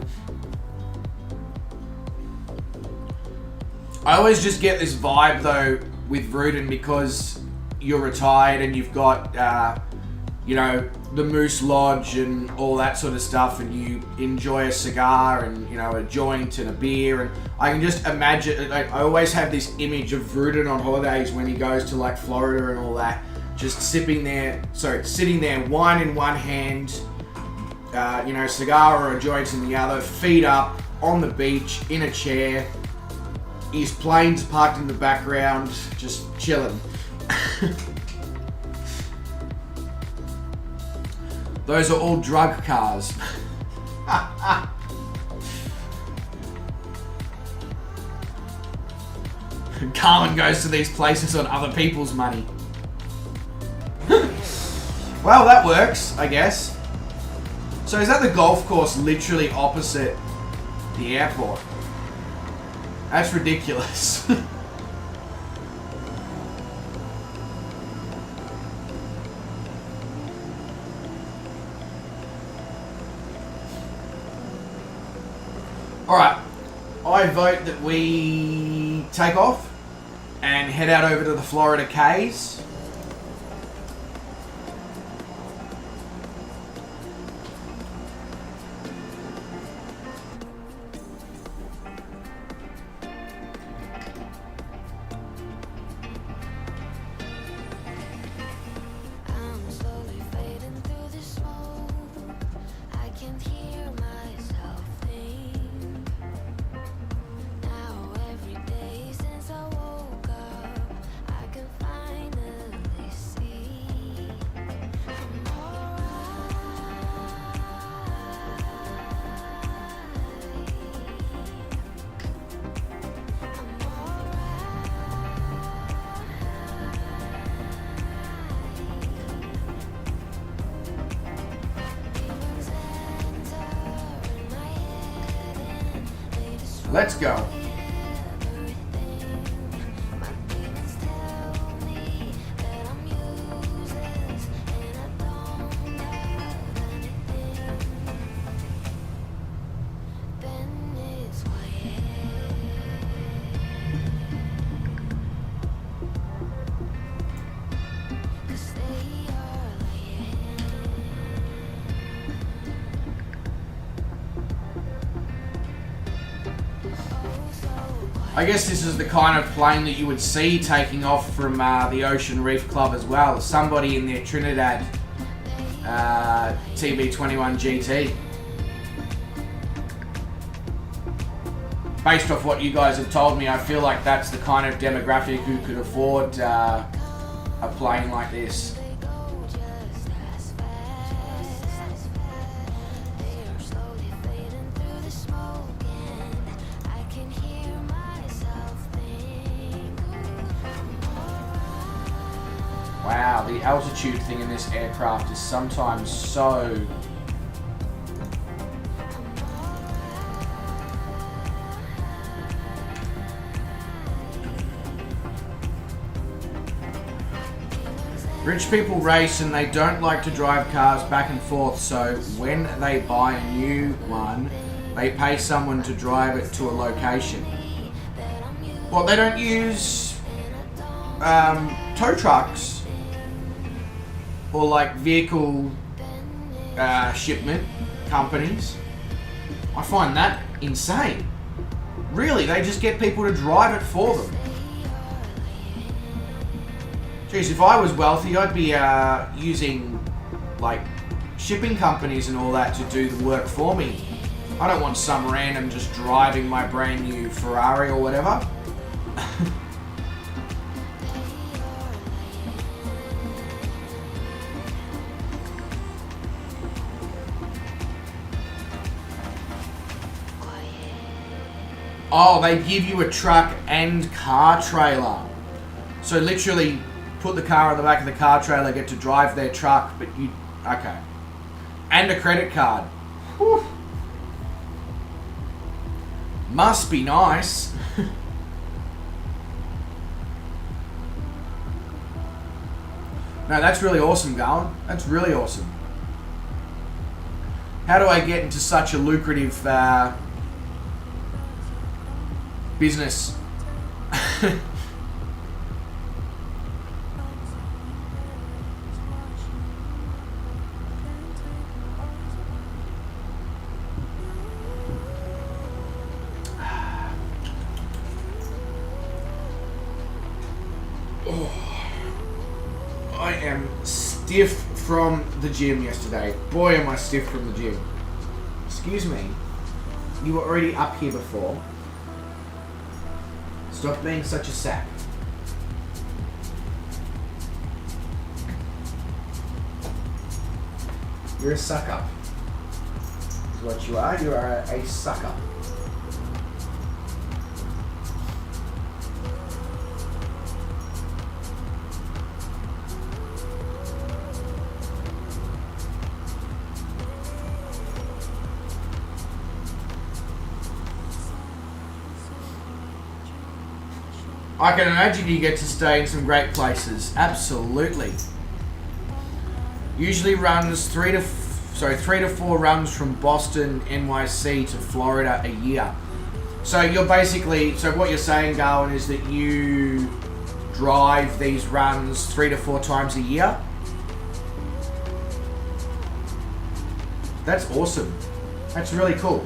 I always just get this vibe though with Vruden because you're retired and you've got, the Moose Lodge and all that sort of stuff, and you enjoy a cigar and, a joint and a beer, and I can just imagine, I always have this image of Vruden on holidays when he goes to like Florida and all that, just sitting there, wine in one hand, cigar or a joint in the other, feet up, on the beach, in a chair, his plane's parked in the background, just chilling. Those are all drug cars. Carmen goes to these places on other people's money. Well, that works, I guess. So is that the golf course literally opposite the airport? That's ridiculous. Alright, I vote that we take off and head out over to the Florida Keys. Let's go. I guess this is the kind of plane that you would see taking off from the Ocean Reef Club as well. Somebody in their Trinidad TB21GT. Based off what you guys have told me, I feel like that's the kind of demographic who could afford a plane like this. Wow, the altitude thing in this aircraft is sometimes so... Rich people race and they don't like to drive cars back and forth, so when they buy a new one, they pay someone to drive it to a location. Well, they don't use tow trucks. or like vehicle shipment companies. I find that insane. Really, they just get people to drive it for them. Jeez, if I was wealthy, I'd be using like shipping companies and all that to do the work for me. I don't want some random just driving my brand new Ferrari or whatever. Oh, they give you a truck and car trailer. So literally put the car on the back of the car trailer, get to drive their truck, but you... Okay. And a credit card. Whew. Must be nice. No, that's really awesome, Gowan. That's really awesome. How do I get into such a lucrative business? I am stiff from the gym yesterday. Boy, am I stiff from the gym. Excuse me. You were already up here before. Stop being such a sap. You're a sucker. That's what you are. You are a sucker. I can imagine you get to stay in some great places. Absolutely. Usually runs 3 to 4 runs from Boston, NYC to Florida a year. So you're basically, so what you're saying, Garwin, is that you drive these runs 3 to 4 times a year? That's awesome. That's really cool.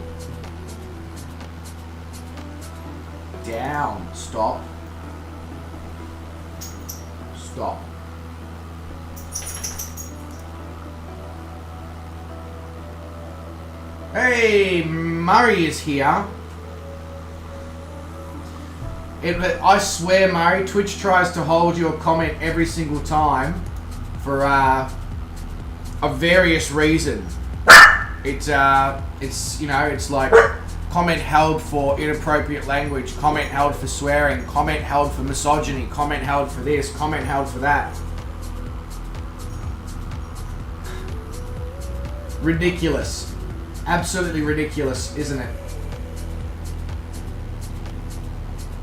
Down. Stop. Stop. Hey, Murray is here. I swear, Murray, Twitch tries to hold your comment every single time for a various reason. It's you know, it's like comment held for inappropriate language, comment held for swearing, comment held for misogyny, comment held for this, comment held for that. Ridiculous. Absolutely ridiculous, isn't it?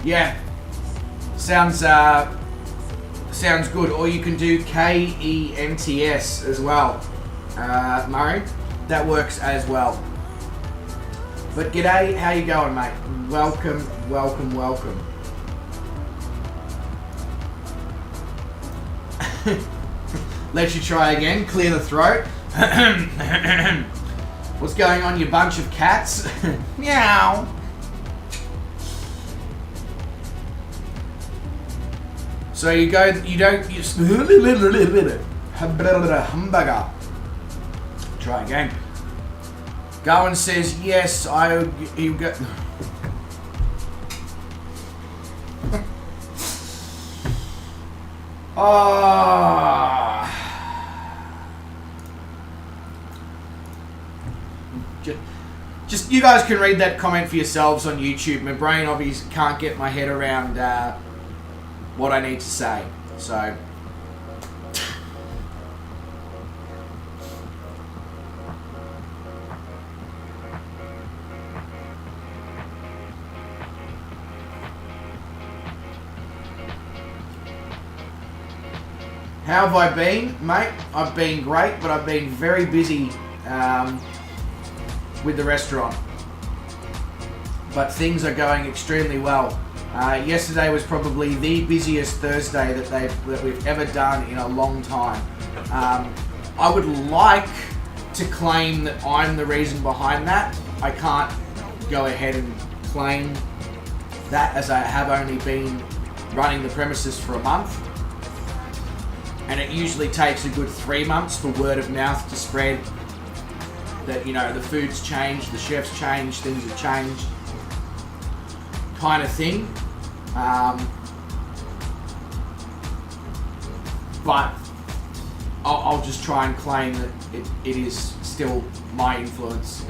Yeah. Sounds good. Or you can do KENTS as well, Murray. That works as well. But g'day, how you going, mate? Welcome, welcome, welcome. Let you try again. Clear the throat. What's going on, you bunch of cats? Meow. So you don't hamburger. Try again. Gowan says, yes, you go. Oh. Just you guys can read that comment for yourselves on YouTube. My brain obviously can't get my head around what I need to say. So. How have I been, mate? I've been great, but I've been very busy with the restaurant. But things are going extremely well. Yesterday was probably the busiest Thursday that we've ever done in a long time. I would like to claim that I'm the reason behind that. I can't go ahead and claim that, as I have only been running the premises for a month. And it usually takes a good 3 months for word of mouth to spread that, you know, the food's changed, the chef's changed, things have changed, kind of thing. But I'll just try and claim that it is still my influence,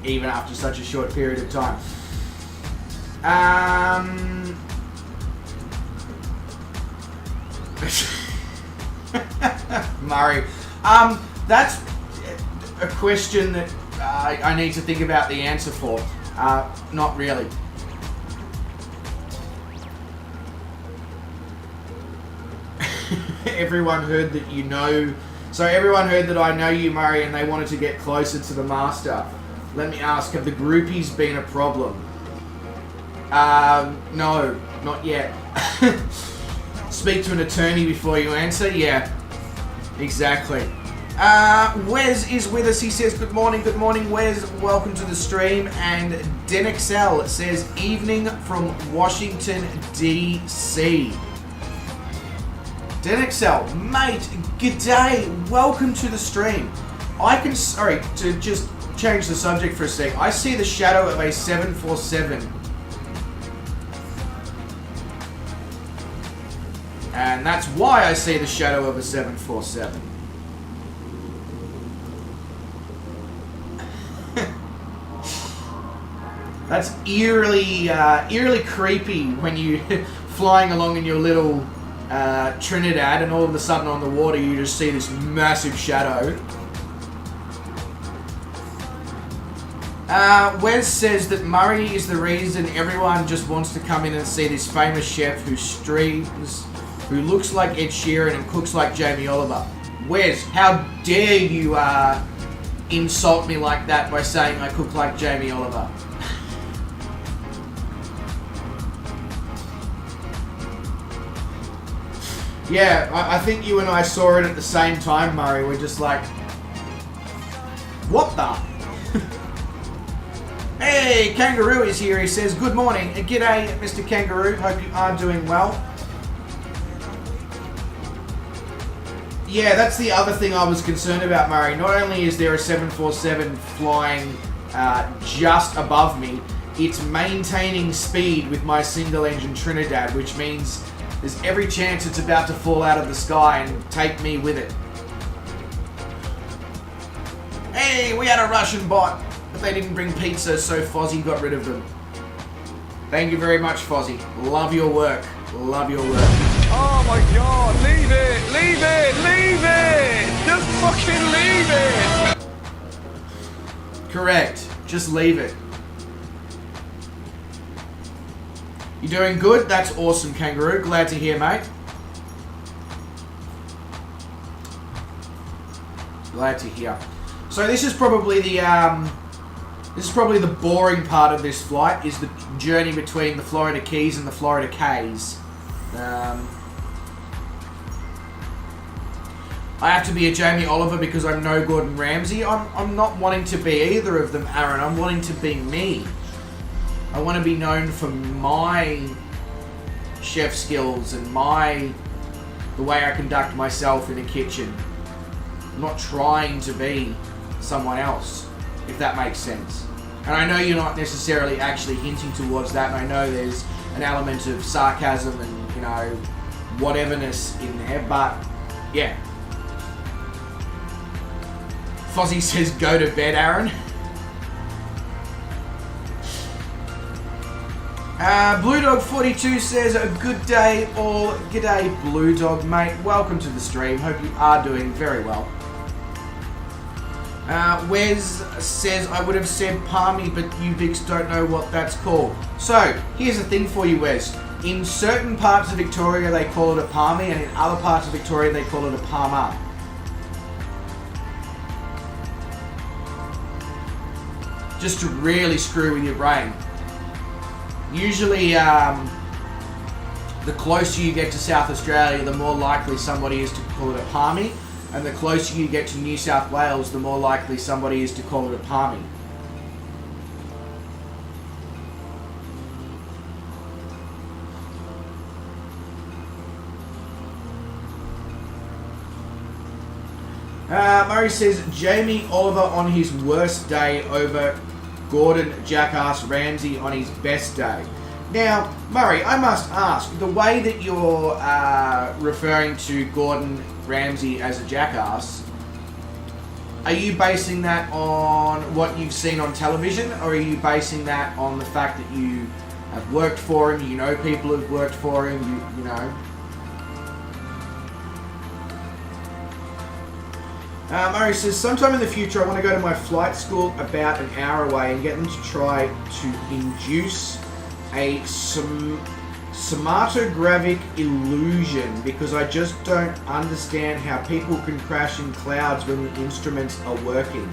even after such a short period of time. Murray, that's a question that I need to think about the answer for. Not really. Everyone heard that you know. So everyone heard that I know you, Murray, and they wanted to get closer to the master. Let me ask, have the groupies been a problem? No, not yet. Speak to an attorney before you answer? Yeah, exactly. Wes is with us. He says, good morning, Wes. Welcome to the stream. And Denexel says, evening from Washington, D.C. Denexel, mate, g'day. Welcome to the stream. Sorry, to just change the subject for a sec. I see the shadow of a 747. And that's why I see the shadow of a 747. That's eerily creepy when you flying along in your little Trinidad, and all of a sudden on the water you just see this massive shadow. Wes says that Murray is the reason everyone just wants to come in and see this famous chef who streams, who looks like Ed Sheeran and cooks like Jamie Oliver. Wes, how dare you insult me like that by saying I cook like Jamie Oliver? Yeah, I think you and I saw it at the same time, Murray. We're just like, what the? Hey, Kangaroo is here. He says, good morning. G'day, Mr. Kangaroo. Hope you are doing well. Yeah, that's the other thing I was concerned about, Murray. Not only is there a 747 flying just above me, it's maintaining speed with my single engine Trinidad, which means there's every chance it's about to fall out of the sky and take me with it. Hey, we had a Russian bot, but they didn't bring pizza, so Fozzie got rid of them. Thank you very much, Fozzie. Love your work. Love your work. Oh my god, leave it! Leave it! Leave it! Just fucking leave it! Correct. Just leave it. You doing good? That's awesome, Kangaroo. Glad to hear, mate. Glad to hear. So this is probably the boring part of this flight, is the journey between the Florida Keys and the Florida Ks. I have to be a Jamie Oliver because I'm no Gordon Ramsay. I'm not wanting to be either of them, Aaron. I'm wanting to be me. I want to be known for my chef skills and the way I conduct myself in a kitchen. I'm not trying to be someone else, if that makes sense. And I know you're not necessarily actually hinting towards that, and I know there's an element of sarcasm and, you know, whateverness in there, but yeah. Fozzie says go to bed, Aaron. Blue Dog 42 says, a good day all. G'day, Blue Dog, mate. Welcome to the stream. Hope you are doing very well. Wes says, I would have said palmy, but you Vics don't know what that's called. So, here's the thing for you, Wes. In certain parts of Victoria, they call it a palmy, and in other parts of Victoria, they call it a palmer. Just to really screw with your brain. Usually, the closer you get to South Australia, the more likely somebody is to call it a palmy. And the closer you get to New South Wales, the more likely somebody is to call it a palmy. Murray says, Jamie Oliver on his worst day over Gordon Jackass Ramsay on his best day. Now, Murray, I must ask, the way that you're referring to Gordon Ramsay as a jackass, are you basing that on what you've seen on television, or are you basing that on the fact that you have worked for him, you know people who've worked for him, you know? Murray says, sometime in the future I want to go to my flight school about an hour away and get them to try to induce a cinematographic illusion, because I just don't understand how people can crash in clouds when the instruments are working.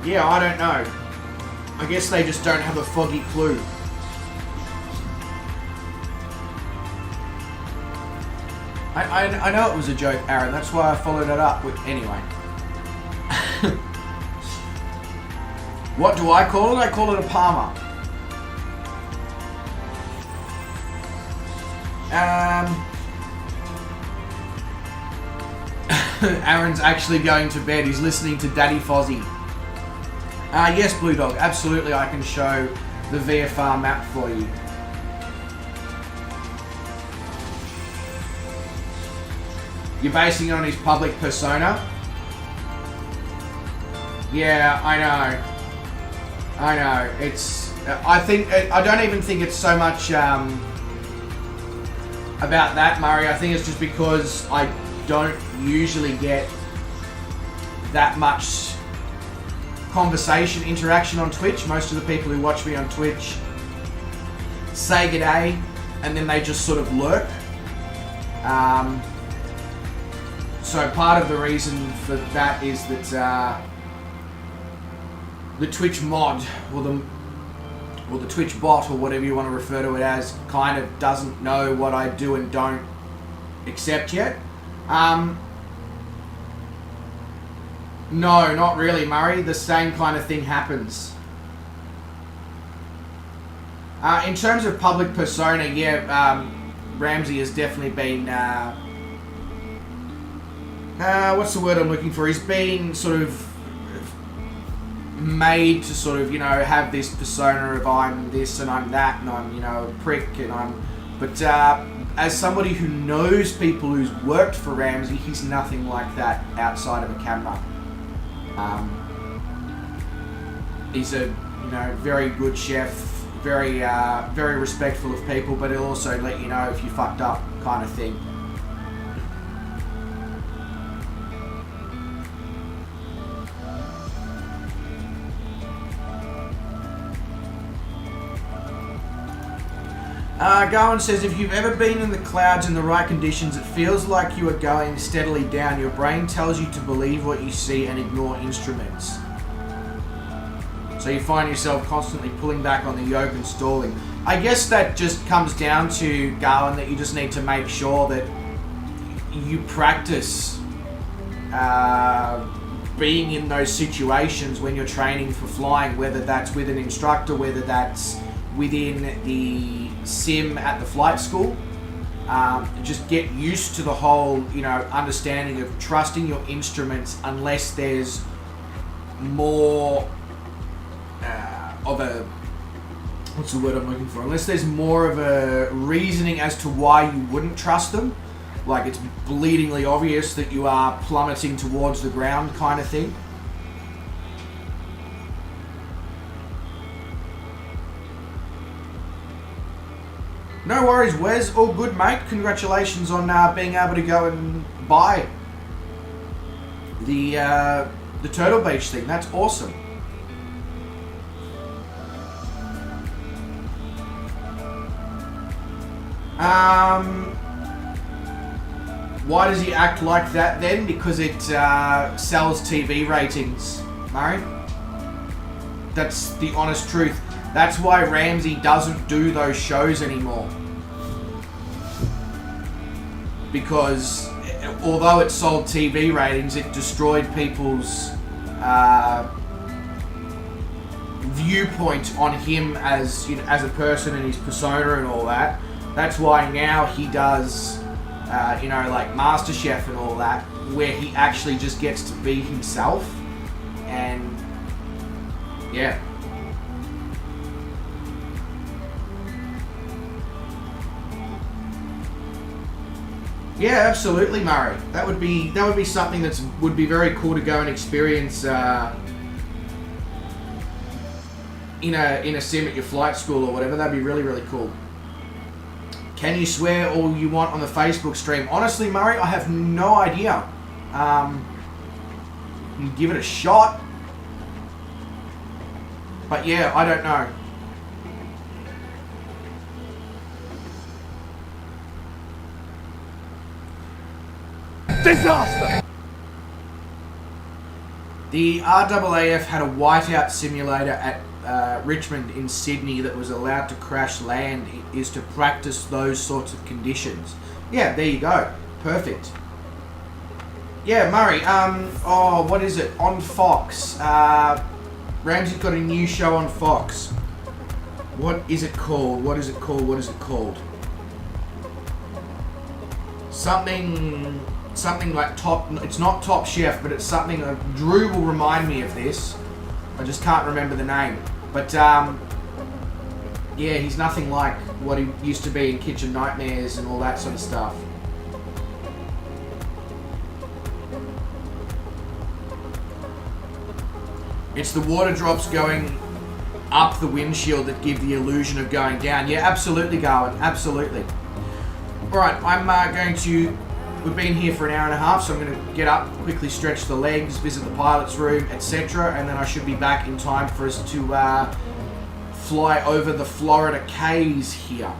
Yeah, I don't know. I guess they just don't have a foggy clue. I know it was a joke, Aaron. That's why I followed it up with... Anyway. What do I call it? I call it a Palmer. Aaron's actually going to bed. He's listening to Daddy Fozzie. Yes, Blue Dog. Absolutely, I can show the VFR map for you. You're basing it on his public persona? Yeah, I know. It's... I don't even think it's so much about that, Murray. I think it's just because I don't usually get that much conversation, interaction on Twitch. Most of the people who watch me on Twitch say g'day, and then they just sort of lurk. So part of the reason for that is that the Twitch mod, or the Twitch bot, or whatever you want to refer to it as, kind of doesn't know what I do and don't accept yet. No, not really, Murray. The same kind of thing happens. In terms of public persona, yeah, Ramsay has definitely been... what's the word I'm looking for? He's been sort of made to sort of, you know, have this persona of I'm this and I'm that and I'm, you know, a prick and I'm... But as somebody who knows people who's worked for Ramsay, he's nothing like that outside of a camera. He's a, you know, very good chef, very respectful of people, but he'll also let you know if you fucked up, kind of thing. Gowan says, if you've ever been in the clouds in the right conditions, it feels like you are going steadily down. Your brain tells you to believe what you see and ignore instruments. So you find yourself constantly pulling back on the yoke and stalling. I guess that just comes down to, Gowan, that you just need to make sure that you practice being in those situations when you're training for flying, whether that's with an instructor, whether that's within the sim at the flight school. Just get used to the whole, you know, understanding of trusting your instruments unless there's more of a, what's the word I'm looking for? Unless there's more of a reasoning as to why you wouldn't trust them. Like it's bleedingly obvious that you are plummeting towards the ground kind of thing. No worries, Wes. All good, mate. Congratulations on being able to go and buy the Turtle Beach thing. That's awesome. Why does he act like that then? Because it sells TV ratings, Murray. That's the honest truth. That's why Ramsay doesn't do those shows anymore. because although it sold TV ratings, it destroyed people's viewpoint on him as, you know, as a person and his persona and all that. That's why now he does, you know, like MasterChef and all that, where he actually just gets to be himself. And yeah. Yeah, absolutely, Murray. That would be something that would be very cool to go and experience in a sim at your flight school or whatever. That'd be really, really cool. Can you swear all you want on the Facebook stream? Honestly, Murray, I have no idea. Give it a shot. But yeah, I don't know. Disaster! The RAAF had a whiteout simulator at Richmond in Sydney that was allowed to crash land, is to practice those sorts of conditions. Yeah, there you go. Perfect. Yeah, Murray, oh, what is it? On Fox. Ramsey's got a new show on Fox. What is it called? What is it called? What is it called? Something like Top... It's not Top Chef, but it's something... Drew will remind me of this. I just can't remember the name. But, yeah, he's nothing like what he used to be in Kitchen Nightmares and all that sort of stuff. It's the water drops going up the windshield that give the illusion of going down. Yeah, absolutely, Garwin. Absolutely. Alright, I'm going to... We've been here for an hour and a half, so I'm going to get up, quickly stretch the legs, visit the pilot's room, etc. And then I should be back in time for us to fly over the Florida Keys here.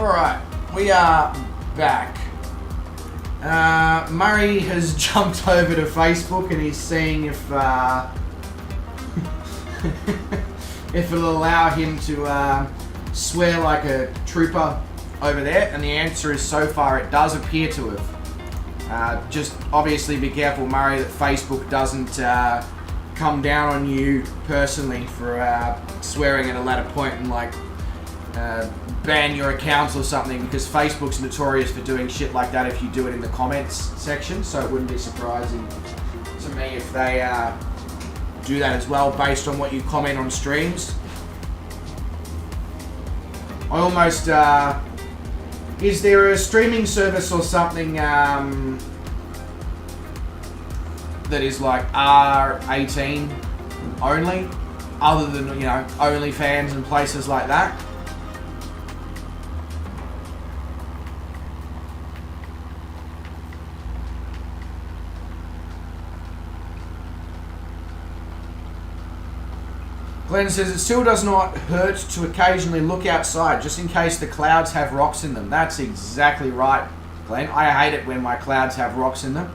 Alright, we are back. Murray has jumped over to Facebook and he's seeing if if it'll allow him to swear like a trooper over there, and the answer is so far it does appear to have. Just obviously be careful, Murray, that Facebook doesn't come down on you personally for swearing at a later point and like ban your accounts or something, because Facebook's notorious for doing shit like that if you do it in the comments section, so it wouldn't be surprising to me if they do that as well based on what you comment on streams. I almost is there a streaming service or something that is like R18 only, other than, you know, OnlyFans and places like that? Glenn says it still does not hurt to occasionally look outside, just in case the clouds have rocks in them. That's exactly right, Glenn. I hate it when my clouds have rocks in them.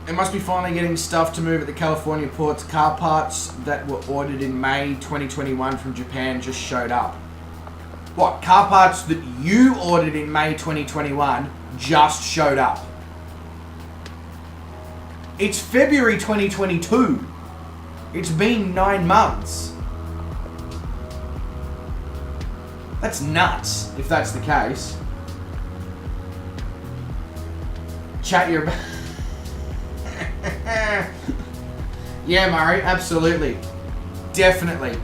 It must be finally getting stuff to move at the California ports. Car parts that were ordered in May 2021 from Japan just showed up. What? Car parts that you ordered in May 2021 just showed up? It's February 2022. It's been 9 months. That's nuts, if that's the case. Chat your... Yeah, Murray, absolutely. Definitely.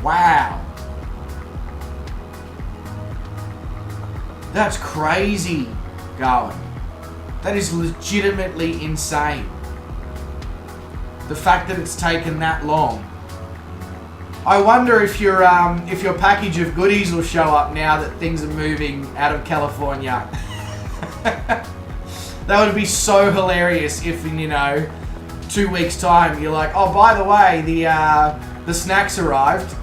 Wow. That's crazy, Garwin. That is legitimately insane. The fact that it's taken that long. I wonder if your package of goodies will show up now that things are moving out of California. That would be so hilarious if in, 2 weeks' time you're like, oh, by the way, the snacks arrived.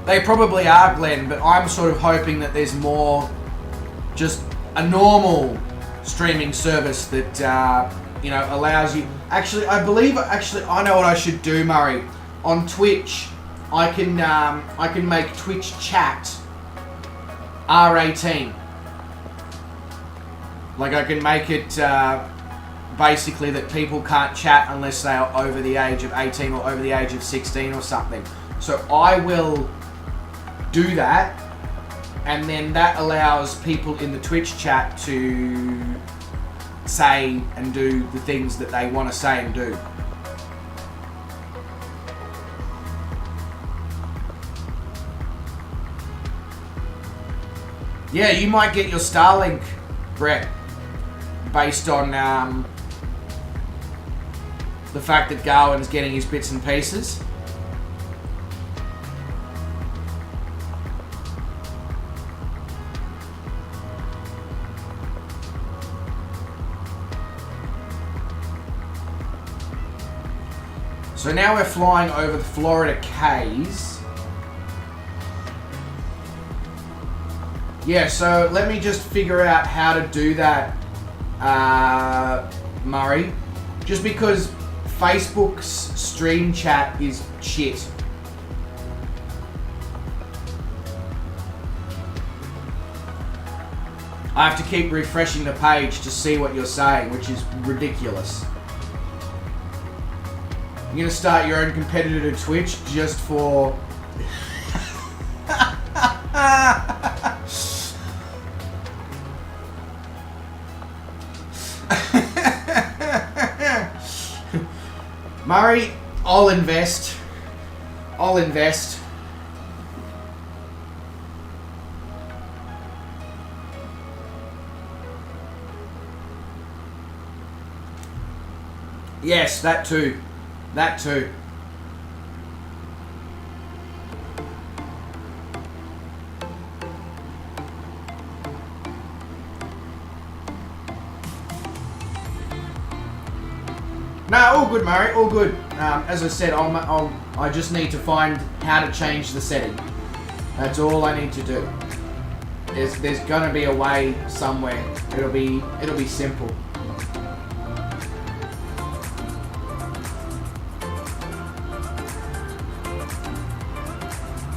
They probably are, Glenn, but I'm sort of hoping that there's more, just a normal streaming service that, allows you... Actually, I know what I should do, Murray. On Twitch, I can make Twitch chat R18. Like, I can make it basically that people can't chat unless they are over the age of 18 or over the age of 16 or something. So I will do that, and then that allows people in the Twitch chat to say and do the things that they want to say and do. Yeah, you might get your Starlink, Brett, based on the fact that Garwin's getting his bits and pieces. So now we're flying over the Florida Keys. Yeah, so let me just figure out how to do that, Murray. Just because Facebook's stream chat is shit. I have to keep refreshing the page to see what you're saying, which is ridiculous. You're going to start your own competitor to Twitch just for... Murray, I'll invest. I'll invest. Yes, that too. That too. No, all good, Murray. All good. As I said, I just need to find how to change the setting. That's all I need to do. There's gonna be a way somewhere. It'll be simple.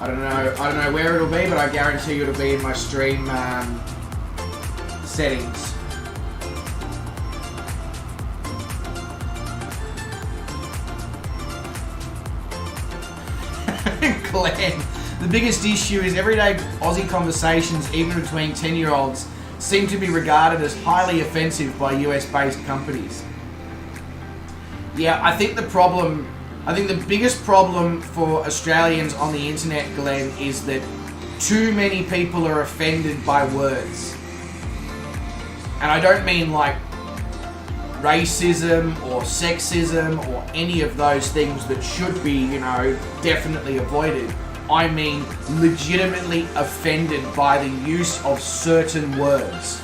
I don't know where it'll be, but I guarantee you it'll be in my stream settings. Glenn, the biggest issue is everyday Aussie conversations, even between 10-year-olds, seem to be regarded as highly offensive by US-based companies. Yeah, I think the biggest problem for Australians on the internet, Glenn, is that too many people are offended by words. And I don't mean like racism or sexism or any of those things that should be, definitely avoided. I mean legitimately offended by the use of certain words.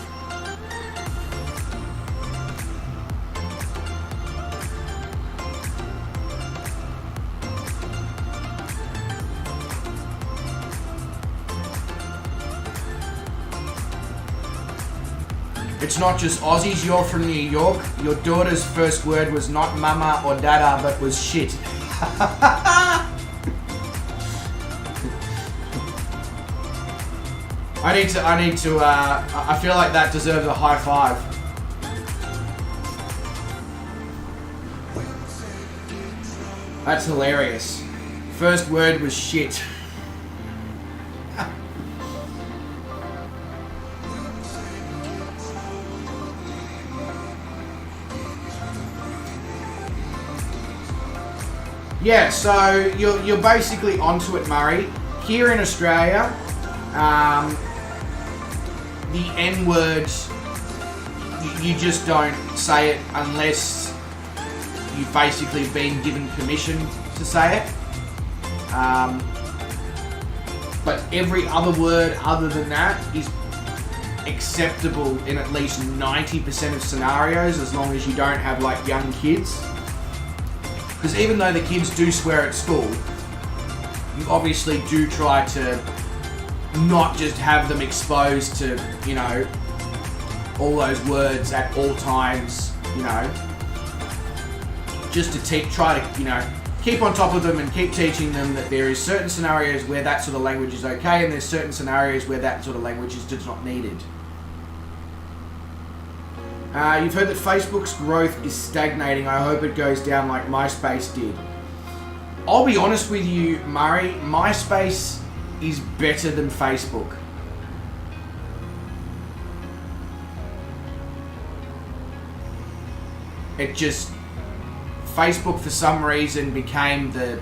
It's not just Aussies, you're from New York. Your daughter's first word was not mama or dada, but was shit. I feel like that deserves a high five. That's hilarious. First word was shit. Yeah, so you're basically onto it, Murray. Here in Australia, the N-word, you just don't say it unless you've basically been given permission to say it. But every other word other than that is acceptable in at least 90% of scenarios, as long as you don't have like young kids. Because even though the kids do swear at school, you obviously do try to not just have them exposed to, all those words at all times, just to try to, keep on top of them and keep teaching them that there is certain scenarios where that sort of language is okay, and there's certain scenarios where that sort of language is just not needed. You've heard that Facebook's growth is stagnating. I hope it goes down like MySpace did. I'll be honest with you, Murray, MySpace is better than Facebook. Facebook for some reason became the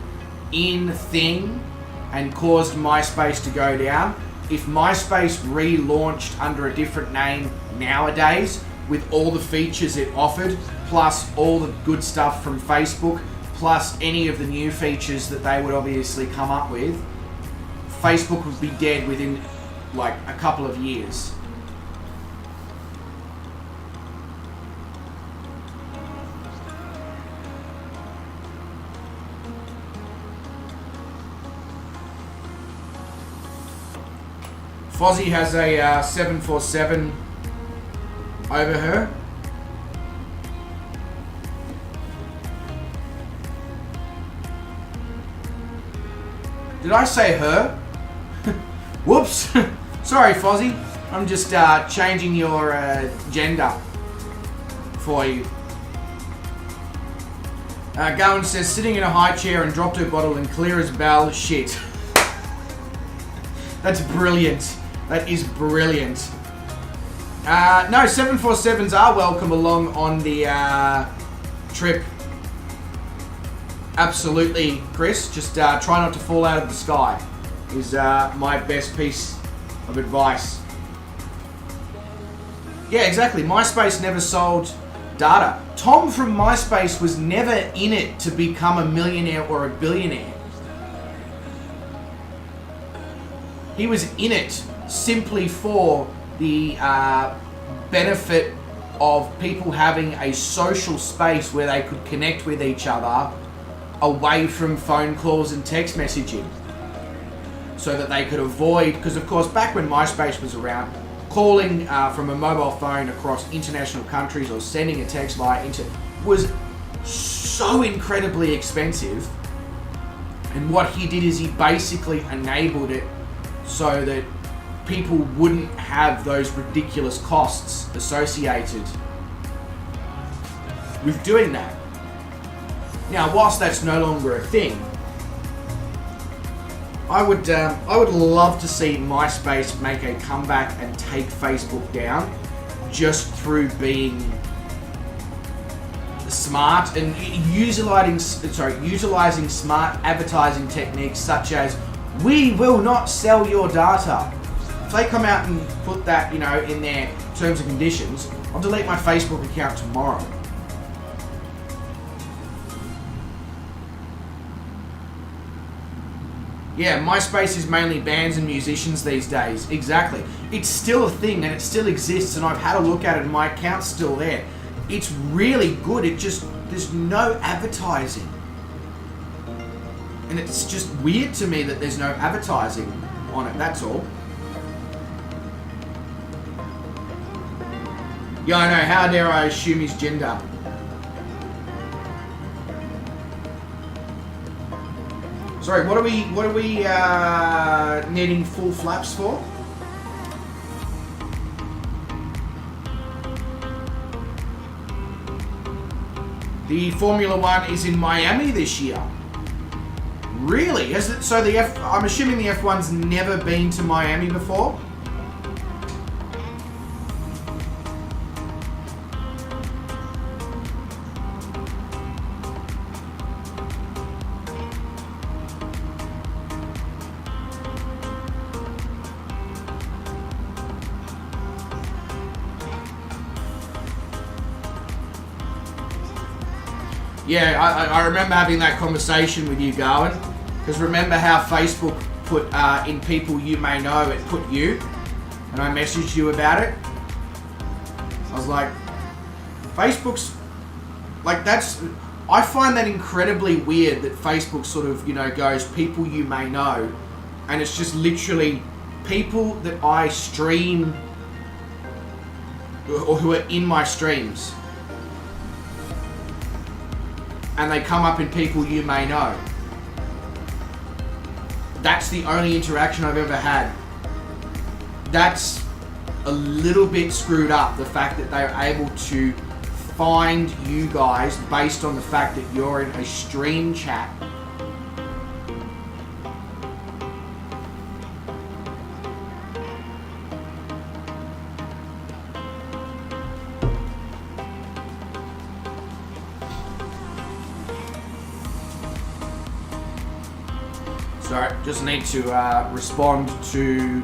in thing and caused MySpace to go down. If MySpace relaunched under a different name nowadays, with all the features it offered, plus all the good stuff from Facebook, plus any of the new features that they would obviously come up with, Facebook would be dead within like a couple of years. Fozzie has a 747 over her. Did I say her? Whoops. Sorry, Fozzie. I'm just changing your gender for you. Gowan says, sitting in a high chair and dropped her bottle and clear as bell. Shit. That's brilliant. That is brilliant. No, 747s are welcome along on the trip. Absolutely, Chris. Just try not to fall out of the sky is my best piece of advice. Yeah, exactly. MySpace never sold data. Tom from MySpace was never in it to become a millionaire or a billionaire. He was in it simply for the benefit of people having a social space where they could connect with each other away from phone calls and text messaging, so that they could avoid, because of course back when MySpace was around, calling from a mobile phone across international countries or sending a text via internet was so incredibly expensive. And what he did is he basically enabled it so that people wouldn't have those ridiculous costs associated with doing that. Now, whilst that's no longer a thing, I would love to see MySpace make a comeback and take Facebook down, just through being smart and utilizing smart advertising techniques such as "we will not sell your data." If they come out and put that, in their terms and conditions, I'll delete my Facebook account tomorrow. Yeah, MySpace is mainly bands and musicians these days. Exactly. It's still a thing and it still exists, and I've had a look at it and my account's still there. It's really good. There's no advertising. And it's just weird to me that there's no advertising on it, that's all. Yeah, I know. How dare I assume his gender? Sorry, what are we needing full flaps for? The Formula One is in Miami this year. Really? Has it? So I'm assuming the F1's never been to Miami before? Yeah, I remember having that conversation with you, Garwin. Because remember how Facebook put in people you may know, it put you, and I messaged you about it. I was like, Facebook's like, I find that incredibly weird that Facebook sort of, goes people you may know, and it's just literally people that I stream or who are in my streams. And they come up in people you may know. That's the only interaction I've ever had. That's a little bit screwed up, the fact that they're able to find you guys based on the fact that you're in a stream chat. So, just need to respond to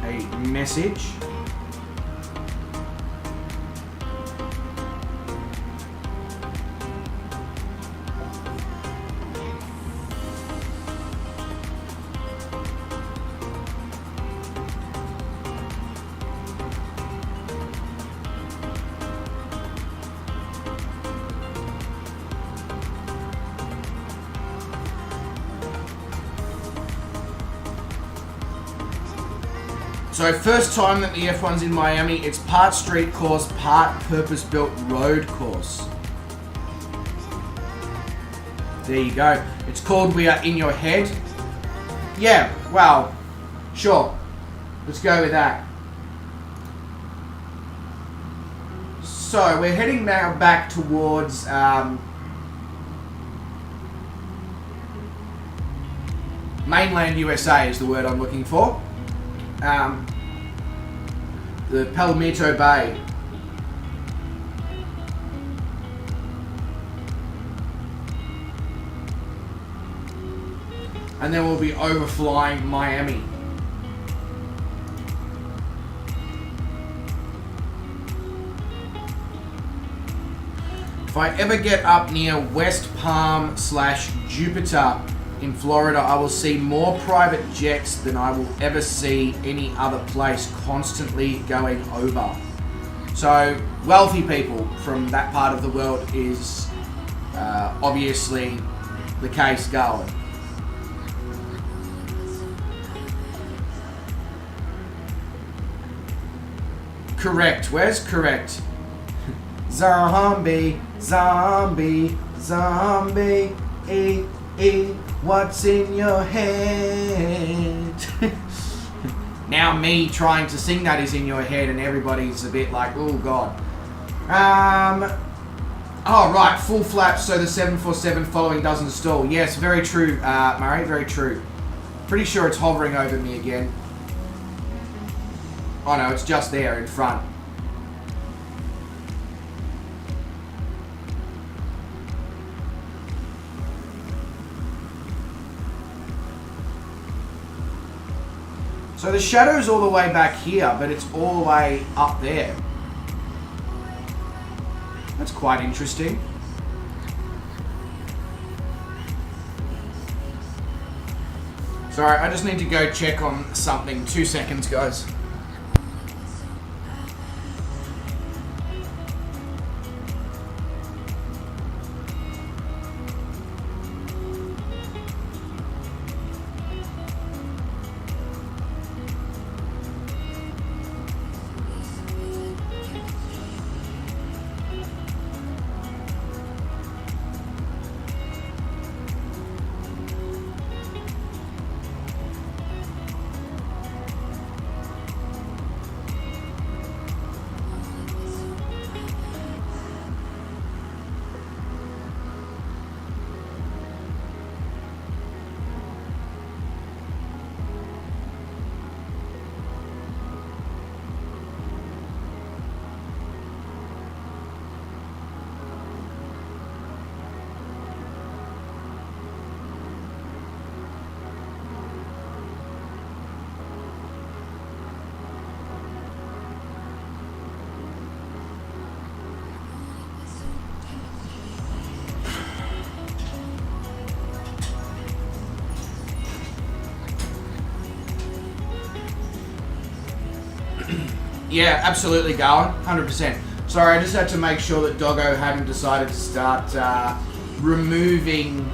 a message. So first time that the F1's in Miami, it's part street course, part purpose-built road course. There you go. It's called We Are In Your Head. Yeah, well, sure. Let's go with that. So we're heading now back towards mainland USA is the word I'm looking for. The Palomito Bay. And then we'll be overflying Miami. If I ever get up near West Palm / Jupiter in Florida, I will see more private jets than I will ever see any other place constantly going over. So wealthy people from that part of the world is obviously the case going. Correct, where's correct? Zombie, zombie, zombie, what's in your head? Now me trying to sing that is in your head and everybody's a bit like, oh god. Oh right, full flaps so the 747 following doesn't stall. Yes, very true, Murray, very true. Pretty sure it's hovering over me again. Oh no, it's just there in front. So the shadow's all the way back here, but it's all the way up there. That's quite interesting. Sorry, I just need to go check on something. 2 seconds, guys. Yeah, absolutely going, 100%. Sorry, I just had to make sure that Doggo hadn't decided to start removing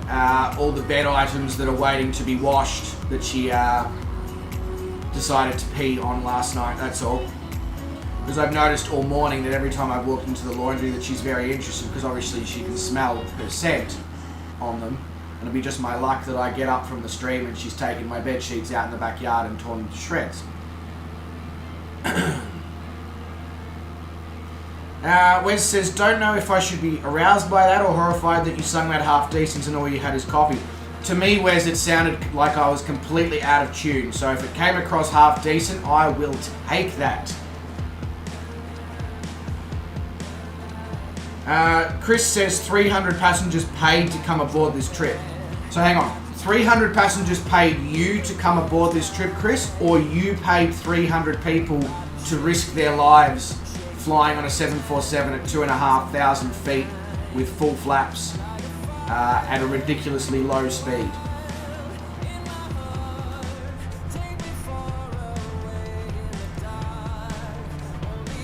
all the bed items that are waiting to be washed that she decided to pee on last night, that's all. Because I've noticed all morning that every time I've walked into the laundry that she's very interested, because obviously she can smell her scent on them. And it'll be just my luck that I get up from the stream and she's taken my bed sheets out in the backyard and torn them to shreds. Wes says, don't know if I should be aroused by that or horrified that you sung that half decent and all you had is coffee. To me, Wes, it sounded like I was completely out of tune. So if it came across half decent, I will take that. Chris says 300 passengers paid to come aboard this trip. So hang on. 300 passengers paid you to come aboard this trip, Chris, or you paid 300 people to risk their lives flying on a 747 at 2,500 feet with full flaps at a ridiculously low speed?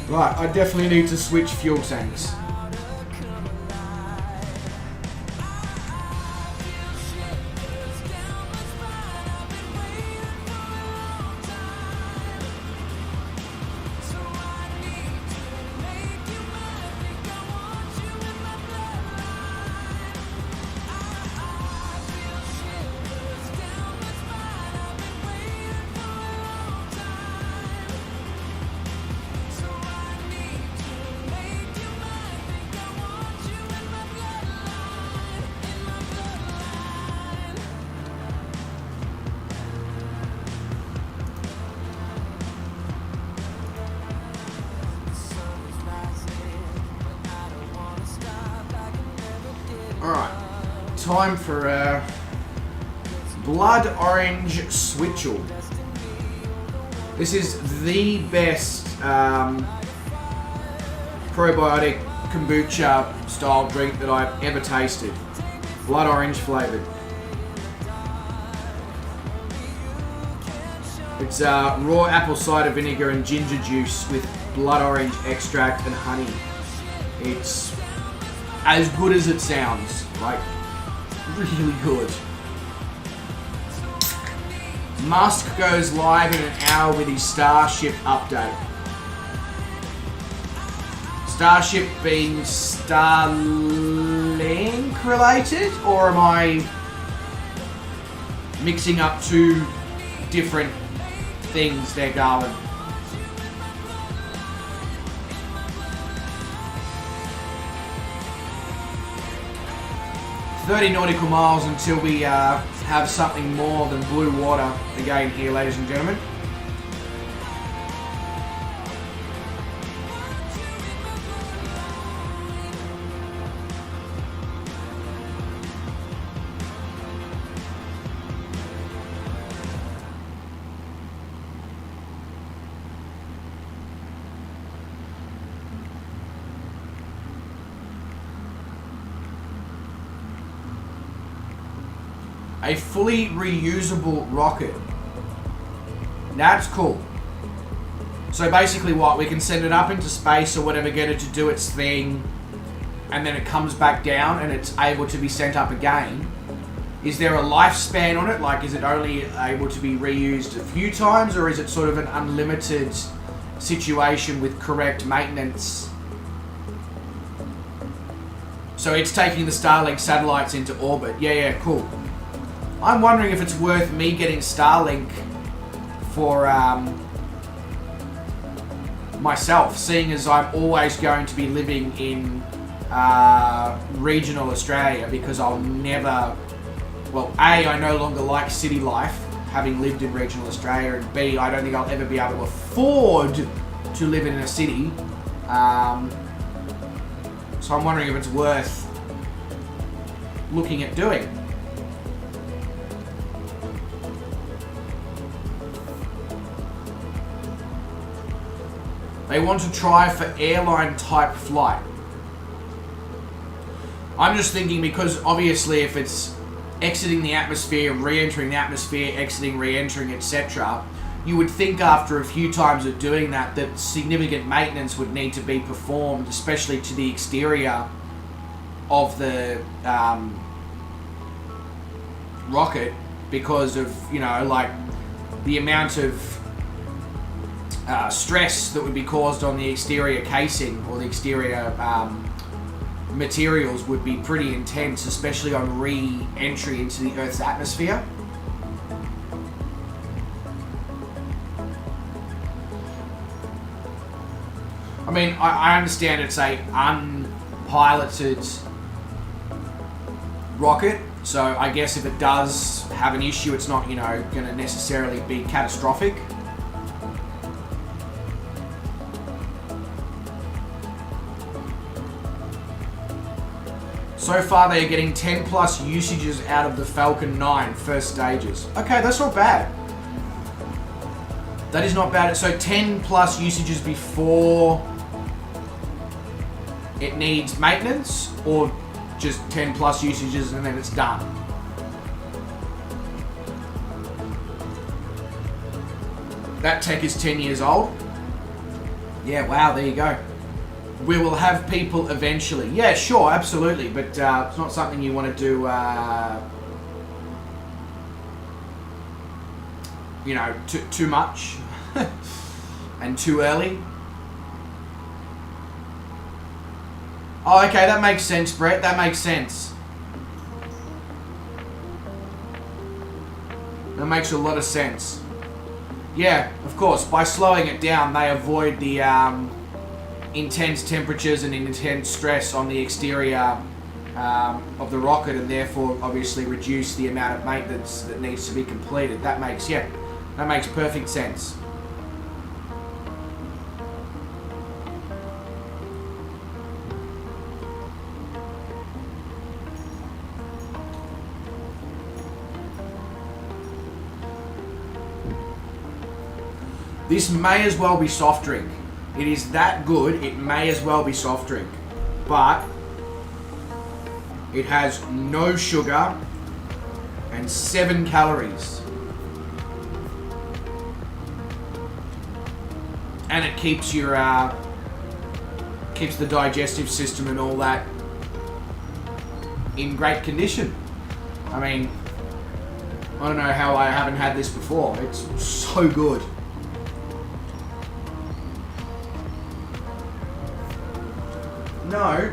Right, I definitely need to switch fuel tanks. Time for a blood orange switchel. This is the best probiotic kombucha style drink that I've ever tasted. Blood orange flavored. It's raw apple cider vinegar and ginger juice with blood orange extract and honey. It's as good as it sounds. Like, really good. Musk goes live in an hour with his Starship update. Starship being Starlink related, or am I mixing up two different things there, Garland? "30 nautical miles until we have something more than blue water again here, ladies and gentlemen." A fully reusable rocket. That's cool. So basically what, we can send it up into space or whatever, get it to do its thing, and then it comes back down and it's able to be sent up again. Is there a lifespan on it? Like, is it only able to be reused a few times, or is it sort of an unlimited situation with correct maintenance? So it's taking the Starlink satellites into orbit. Yeah, cool. I'm wondering if it's worth me getting Starlink for myself, seeing as I'm always going to be living in regional Australia, because I'll never, well, A, I no longer like city life, having lived in regional Australia, and B, I don't think I'll ever be able to afford to live in a city. So I'm wondering if it's worth looking at doing. They want to try for airline type flight. I'm just thinking, because obviously if it's exiting the atmosphere, re-entering the atmosphere, exiting, re-entering, etc., you would think after a few times of doing that significant maintenance would need to be performed, especially to the exterior of the rocket, because of, you know, like the amount of stress that would be caused on the exterior casing or the exterior materials would be pretty intense, especially on re-entry into the Earth's atmosphere. I mean, I understand it's a unpiloted rocket, so I guess if it does have an issue, it's not, you know, going to necessarily be catastrophic. So far, they are getting 10 plus usages out of the Falcon 9 first stages. Okay, that's not bad. That is not bad. So 10 plus usages before it needs maintenance, or just 10 plus usages and then it's done? That tech is 10 years old. Yeah, wow, there you go. We will have people eventually. Yeah, sure, absolutely, but it's not something you want to do, you know, too much and too early. Oh, okay, that makes sense, Brett. That makes sense. That makes a lot of sense. Yeah, of course. By slowing it down, they avoid the intense temperatures and intense stress on the exterior of the rocket, and therefore obviously reduce the amount of maintenance that needs to be completed. That makes perfect sense. This may as well be soft drink. It is that good, it may as well be soft drink. But it has no sugar and 7 calories. and it keeps your keeps the digestive system and all that in great condition. I mean, I don't know how I haven't had this before. It's so good. No,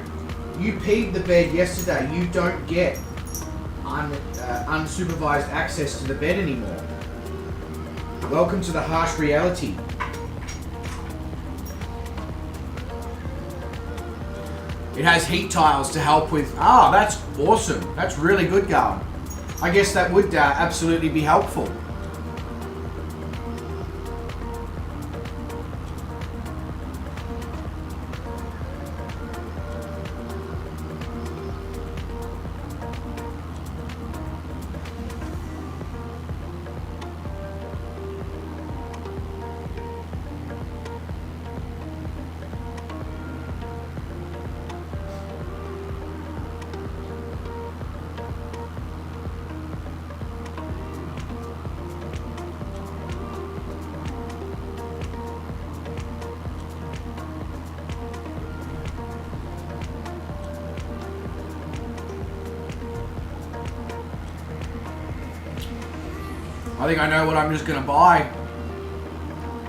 you peed the bed yesterday. You don't get unsupervised access to the bed anymore. Welcome to the harsh reality. It has heat tiles to help with... Ah, that's awesome. That's really good going. I guess that would absolutely be helpful. I think I know what I'm just going to buy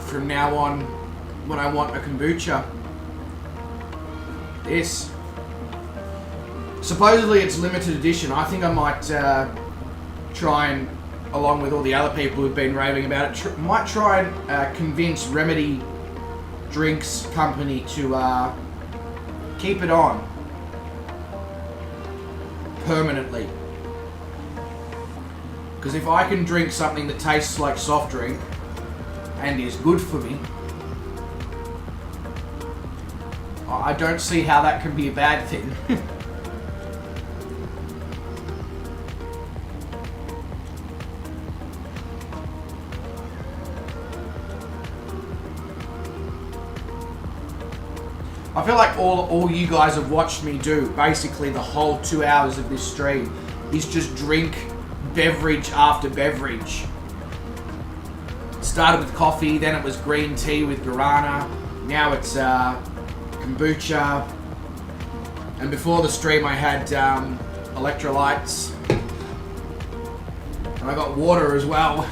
from now on when I want a kombucha. This. Supposedly it's limited edition. I think I might try and, along with all the other people who've been raving about it, might try and convince Remedy Drinks Company to keep it on permanently. Because if I can drink something that tastes like soft drink and is good for me, I don't see how that can be a bad thing. I feel like all you guys have watched me do, basically the whole 2 hours of this stream, is just drink beverage after beverage. Started with coffee, then it was green tea with guarana, now it's kombucha, and before the stream I had electrolytes, and I got water as well.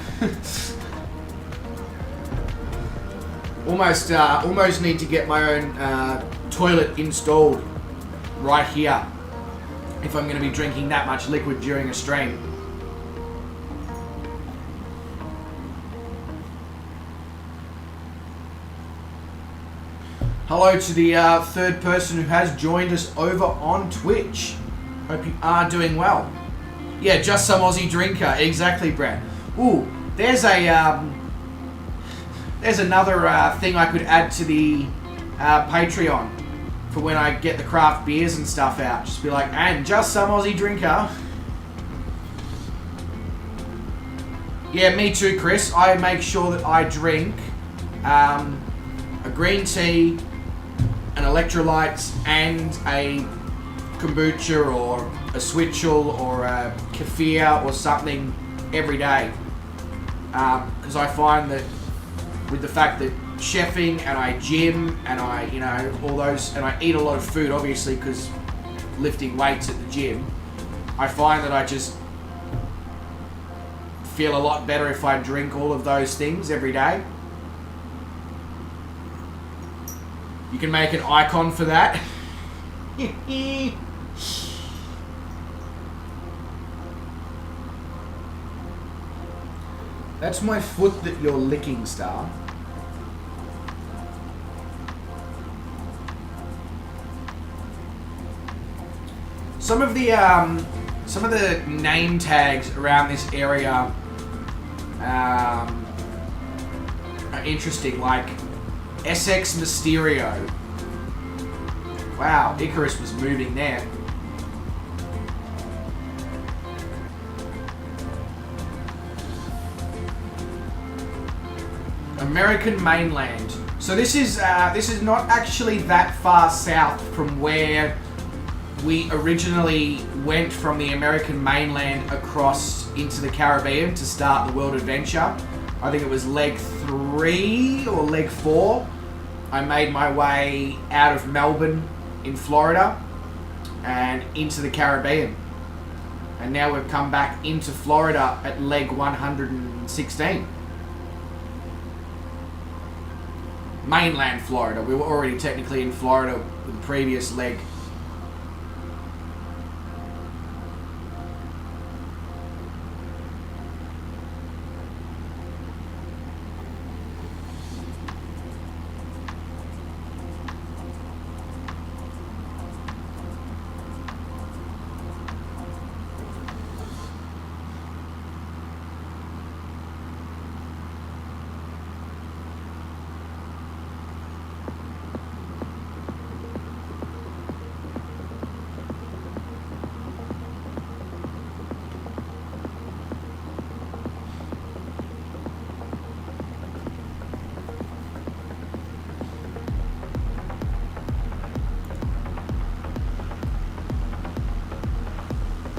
Almost need to get my own toilet installed right here if I'm going to be drinking that much liquid during a stream. Hello to the third person who has joined us over on Twitch. Hope you are doing well. Yeah, just some Aussie drinker. Exactly, Brad. Ooh, there's another thing I could add to the Patreon for when I get the craft beers and stuff out. Just be like, and just some Aussie drinker. Yeah, me too, Chris. I make sure that I drink a green tea, an electrolytes, and a kombucha or a switchel or a kefir or something every day. Because I find that with the fact that chefing and I gym and I, all those, and I eat a lot of food obviously because lifting weights at the gym, I find that I just feel a lot better if I drink all of those things every day. You can make an icon for that. That's my foot that you're licking, Star. Some of the name tags around this area are interesting, like SX Mysterio. Wow, Icarus was moving there. American mainland. So this is not actually that far south from where we originally went from the American mainland across into the Caribbean to start the world adventure. I think it was leg 3 or leg 4 I made my way out of Melbourne in Florida and into the Caribbean. And now we've come back into Florida at leg 116. Mainland Florida. We were already technically in Florida with the previous leg.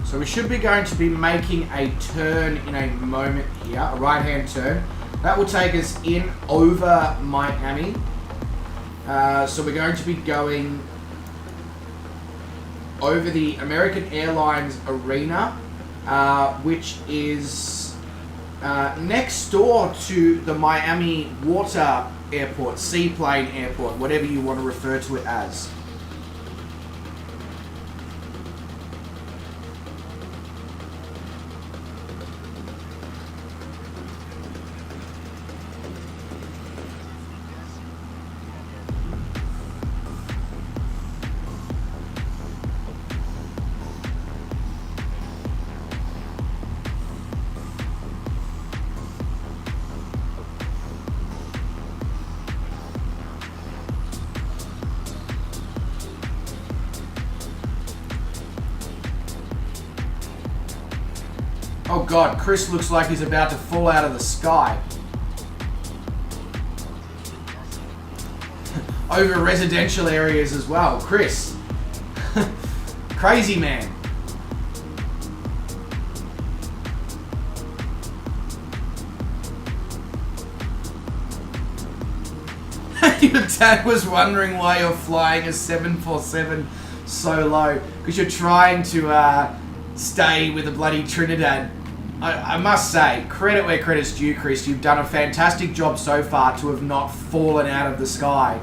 So we should be going to be making a turn in a moment here, a right-hand turn. That will take us in over Miami. So we're going to be going over the American Airlines Arena, which is next door to the Miami Water Airport, Seaplane Airport, whatever you want to refer to it as. Oh God, Chris looks like he's about to fall out of the sky. Over residential areas as well. Chris. Crazy man. Your dad was wondering why you're flying a 747 so low. Because you're trying to stay with the bloody Trinidad. I must say, credit where credit's due, Chris. You've done a fantastic job so far to have not fallen out of the sky.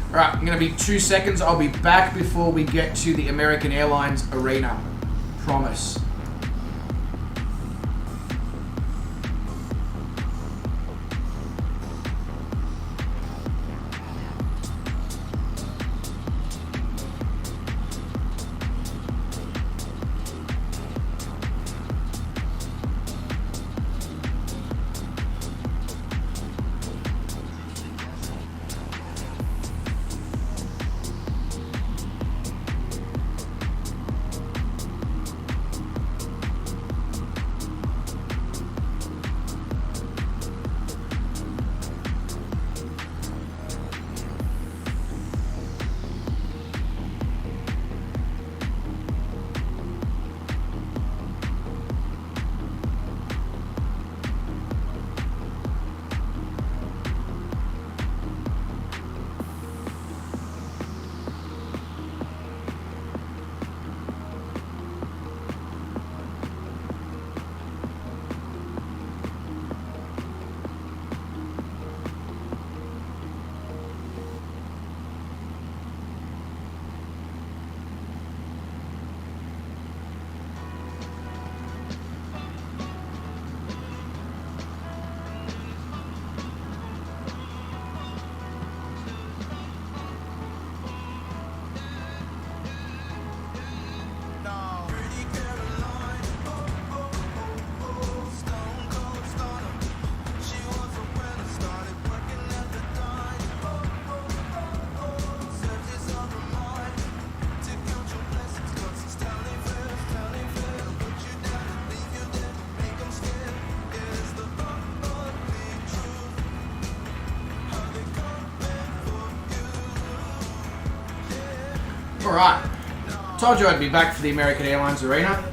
Alright, I'm going to be 2 seconds. I'll be back before we get to the American Airlines Arena. Promise. Alright. Told you I'd be back for the American Airlines Arena.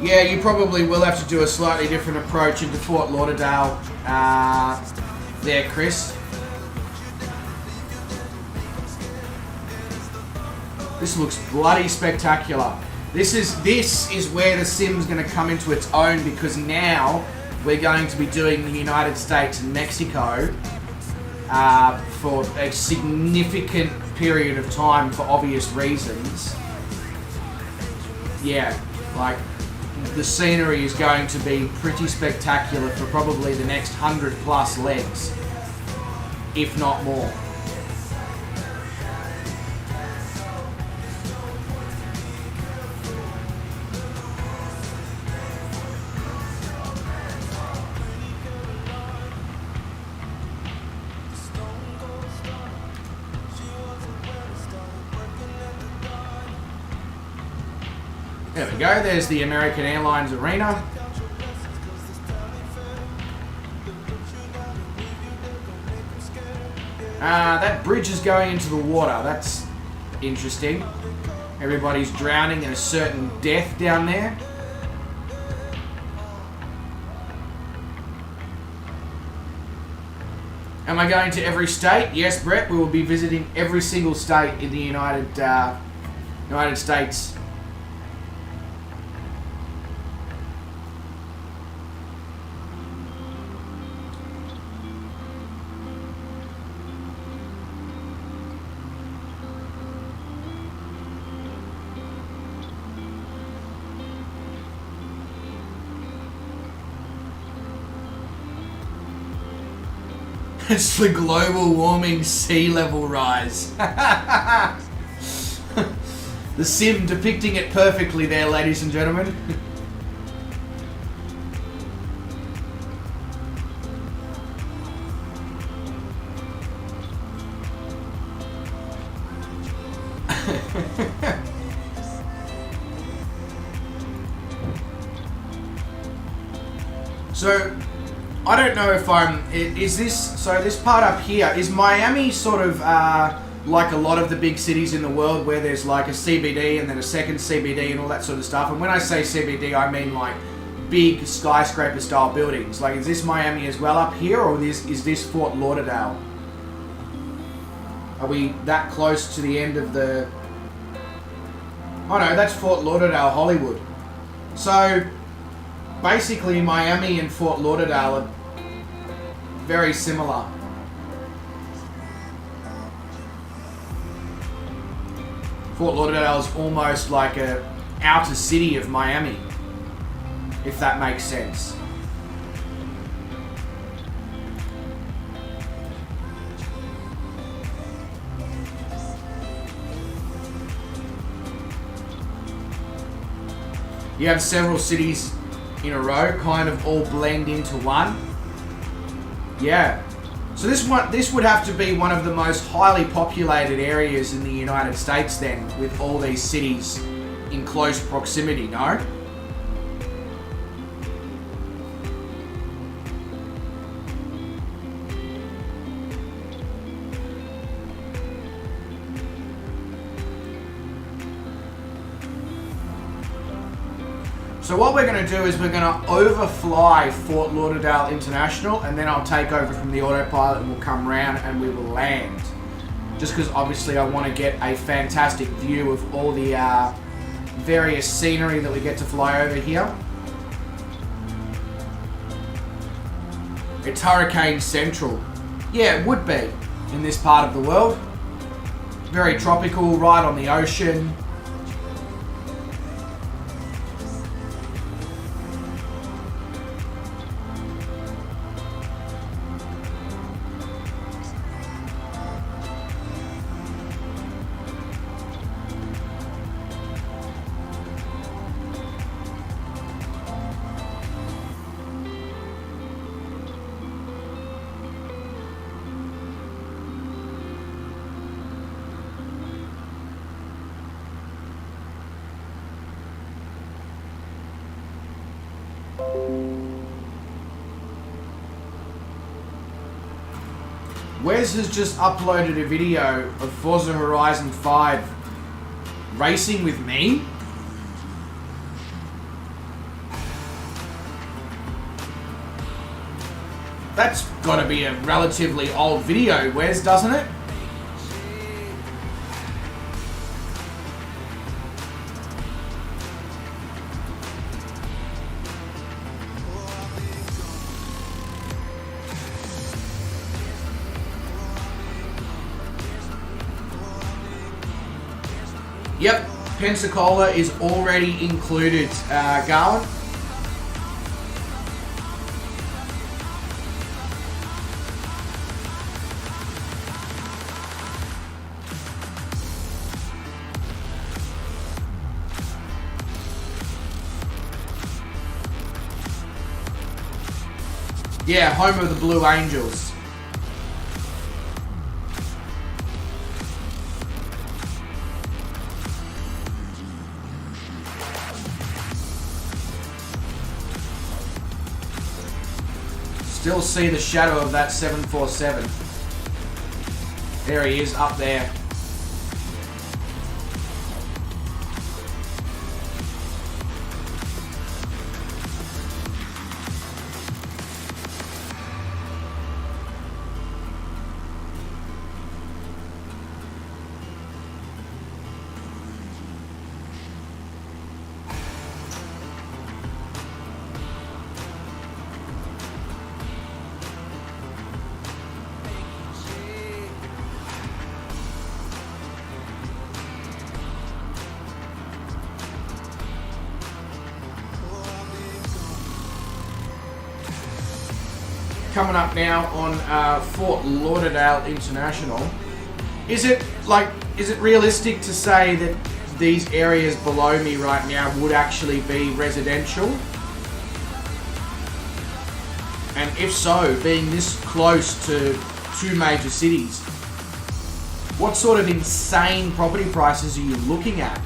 Yeah, you probably will have to do a slightly different approach into Fort Lauderdale there, Chris. This looks bloody spectacular. This is where the sim's going to come into its own, because now we're going to be doing the United States and Mexico for a significant period of time for obvious reasons. Yeah, like, the scenery is going to be pretty spectacular for probably the next 100 plus legs, if not more. There we go, there's the American Airlines Arena. That bridge is going into the water, that's interesting. Everybody's drowning in a certain death down there. Am I going to every state? Yes, Brett, we will be visiting every single state in the United States. It's the global warming sea level rise. The sim depicting it perfectly there, ladies and gentlemen. So, I don't know if this part up here, is Miami sort of like a lot of the big cities in the world where there's like a CBD and then a second CBD and all that sort of stuff? And when I say CBD, I mean like big skyscraper style buildings. Like, is this Miami as well up here, or is this Fort Lauderdale? Are we that close to the end of the... Oh no, that's Fort Lauderdale, Hollywood. So, basically Miami and Fort Lauderdale are very similar. Fort Lauderdale is almost like a outer city of Miami, if that makes sense. You have several cities in a row, kind of all blend into one. Yeah. So this would have to be one of the most highly populated areas in the United States then, with all these cities in close proximity, no? So what we're going to do is we're going to overfly Fort Lauderdale International, and then I'll take over from the autopilot and we'll come round and we will land. Just because obviously I want to get a fantastic view of all the various scenery that we get to fly over here. It's Hurricane Central. Yeah, it would be in this part of the world. Very tropical, right on the ocean. Wes has just uploaded a video of Forza Horizon 5 racing with me. That's got to be a relatively old video, Wes, doesn't it? Yep, Pensacola is already included, Garland. Yeah, home of the Blue Angels. Still see the shadow of that 747. There he is, up there. Coming up now on Fort Lauderdale International. Is it realistic to say that these areas below me right now would actually be residential? And if so, being this close to two major cities, what sort of insane property prices are you looking at?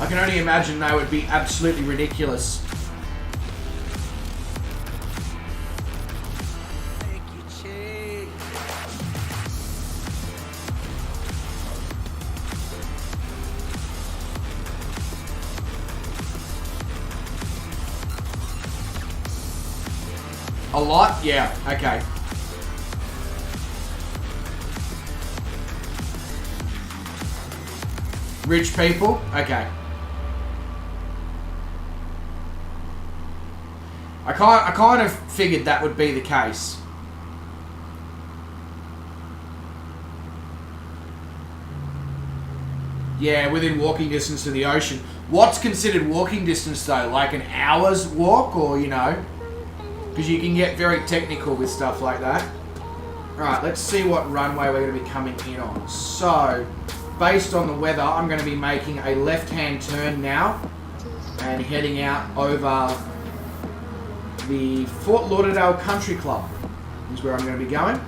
I can only imagine they would be absolutely ridiculous. A lot? Yeah, okay. Rich people? Okay. I kind of figured that would be the case. Yeah, within walking distance to the ocean. What's considered walking distance though? Like an hour's walk, or you know? Because you can get very technical with stuff like that. Alright, let's see what runway we're going to be coming in on. So, based on the weather, I'm going to be making a left-hand turn now and heading out over the Fort Lauderdale Country Club is where I'm going to be going.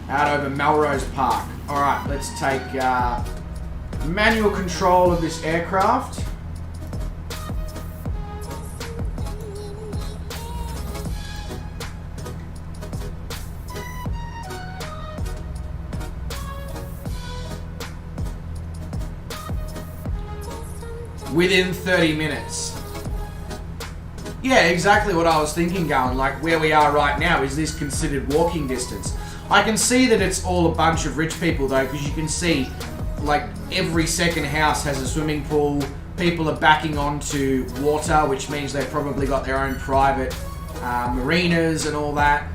Out over Melrose Park. Alright, let's take manual control of this aircraft. Within 30 minutes. Yeah, exactly what I was thinking, going like where we are right now. Is this considered walking distance? I can see that it's all a bunch of rich people though, because you can see like every second house has a swimming pool. People are backing onto water, which means they've probably got their own private marinas and all that.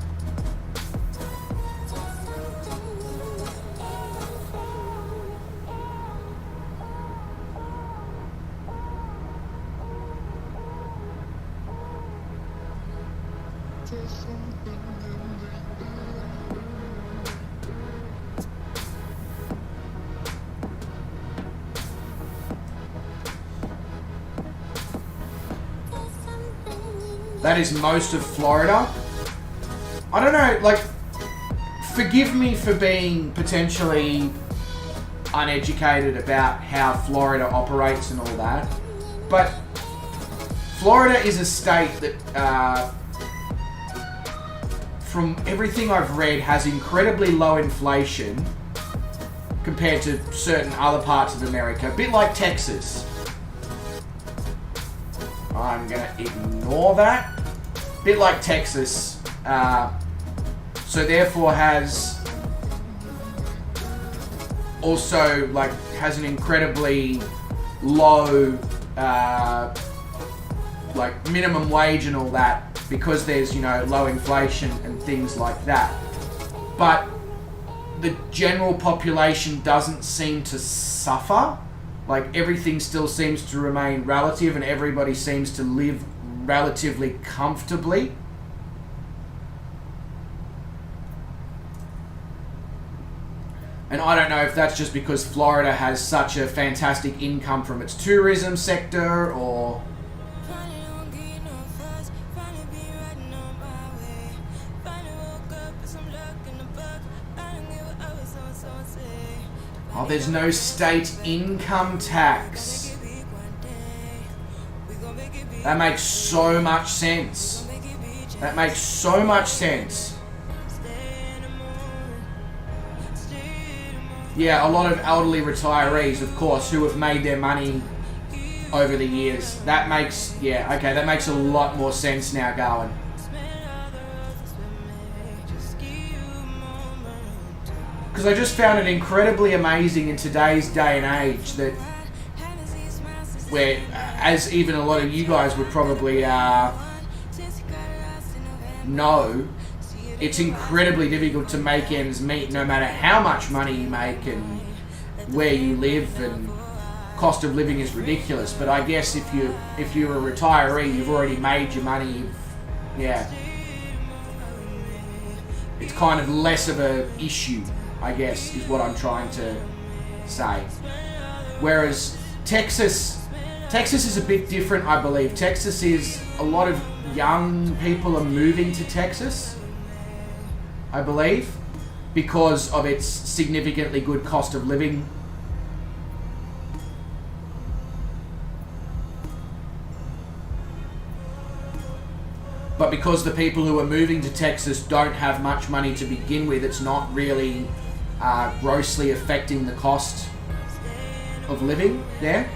That is most of Florida. I don't know, like, forgive me for being potentially uneducated about how Florida operates and all that, but Florida is a state that, from everything I've read, has incredibly low inflation compared to certain other parts of America, a bit like Texas. I'm gonna ignore that. A bit like Texas, so therefore has also like has an incredibly low like minimum wage and all that, because there's, you know, low inflation and things like that. But the general population doesn't seem to suffer. Like, everything still seems to remain relative and everybody seems to live relatively comfortably. And I don't know if that's just because Florida has such a fantastic income from its tourism sector, or... Oh, there's no state income tax. That makes so much sense. That makes so much sense. Yeah, a lot of elderly retirees, of course, who have made their money over the years. That makes, yeah, okay, that makes a lot more sense now, Garwin. Because I just found it incredibly amazing in today's day and age that, where, as even a lot of you guys would probably know, it's incredibly difficult to make ends meet no matter how much money you make and where you live, and cost of living is ridiculous. But I guess if you're a retiree, you've already made your money, yeah. It's kind of less of a issue, I guess, is what I'm trying to say. Whereas Texas is a bit different, I believe. Texas is, a lot of young people are moving to Texas, I believe, because of its significantly good cost of living. But because the people who are moving to Texas don't have much money to begin with, it's not really grossly affecting the cost of living there.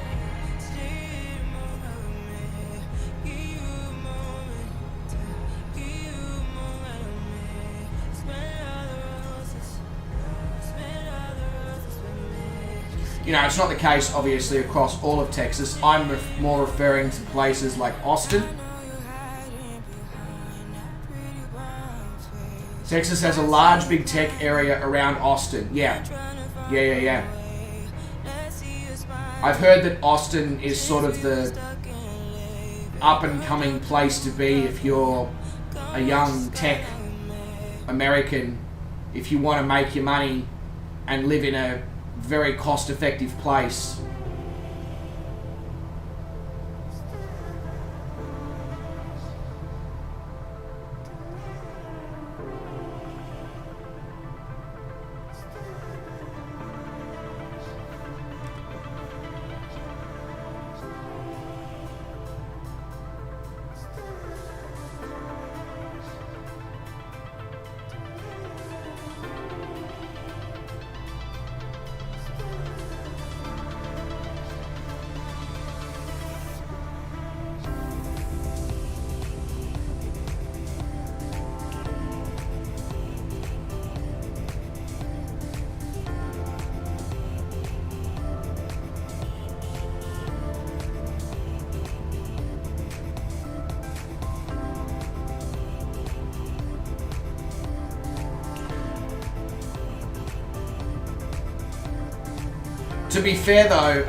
You know, it's not the case, obviously, across all of Texas. I'm more referring to places like Austin. Texas has a large big tech area around Austin. Yeah. I've heard that Austin is sort of the up-and-coming place to be if you're a young tech American, if you want to make your money and live in a very cost-effective place. To be fair though,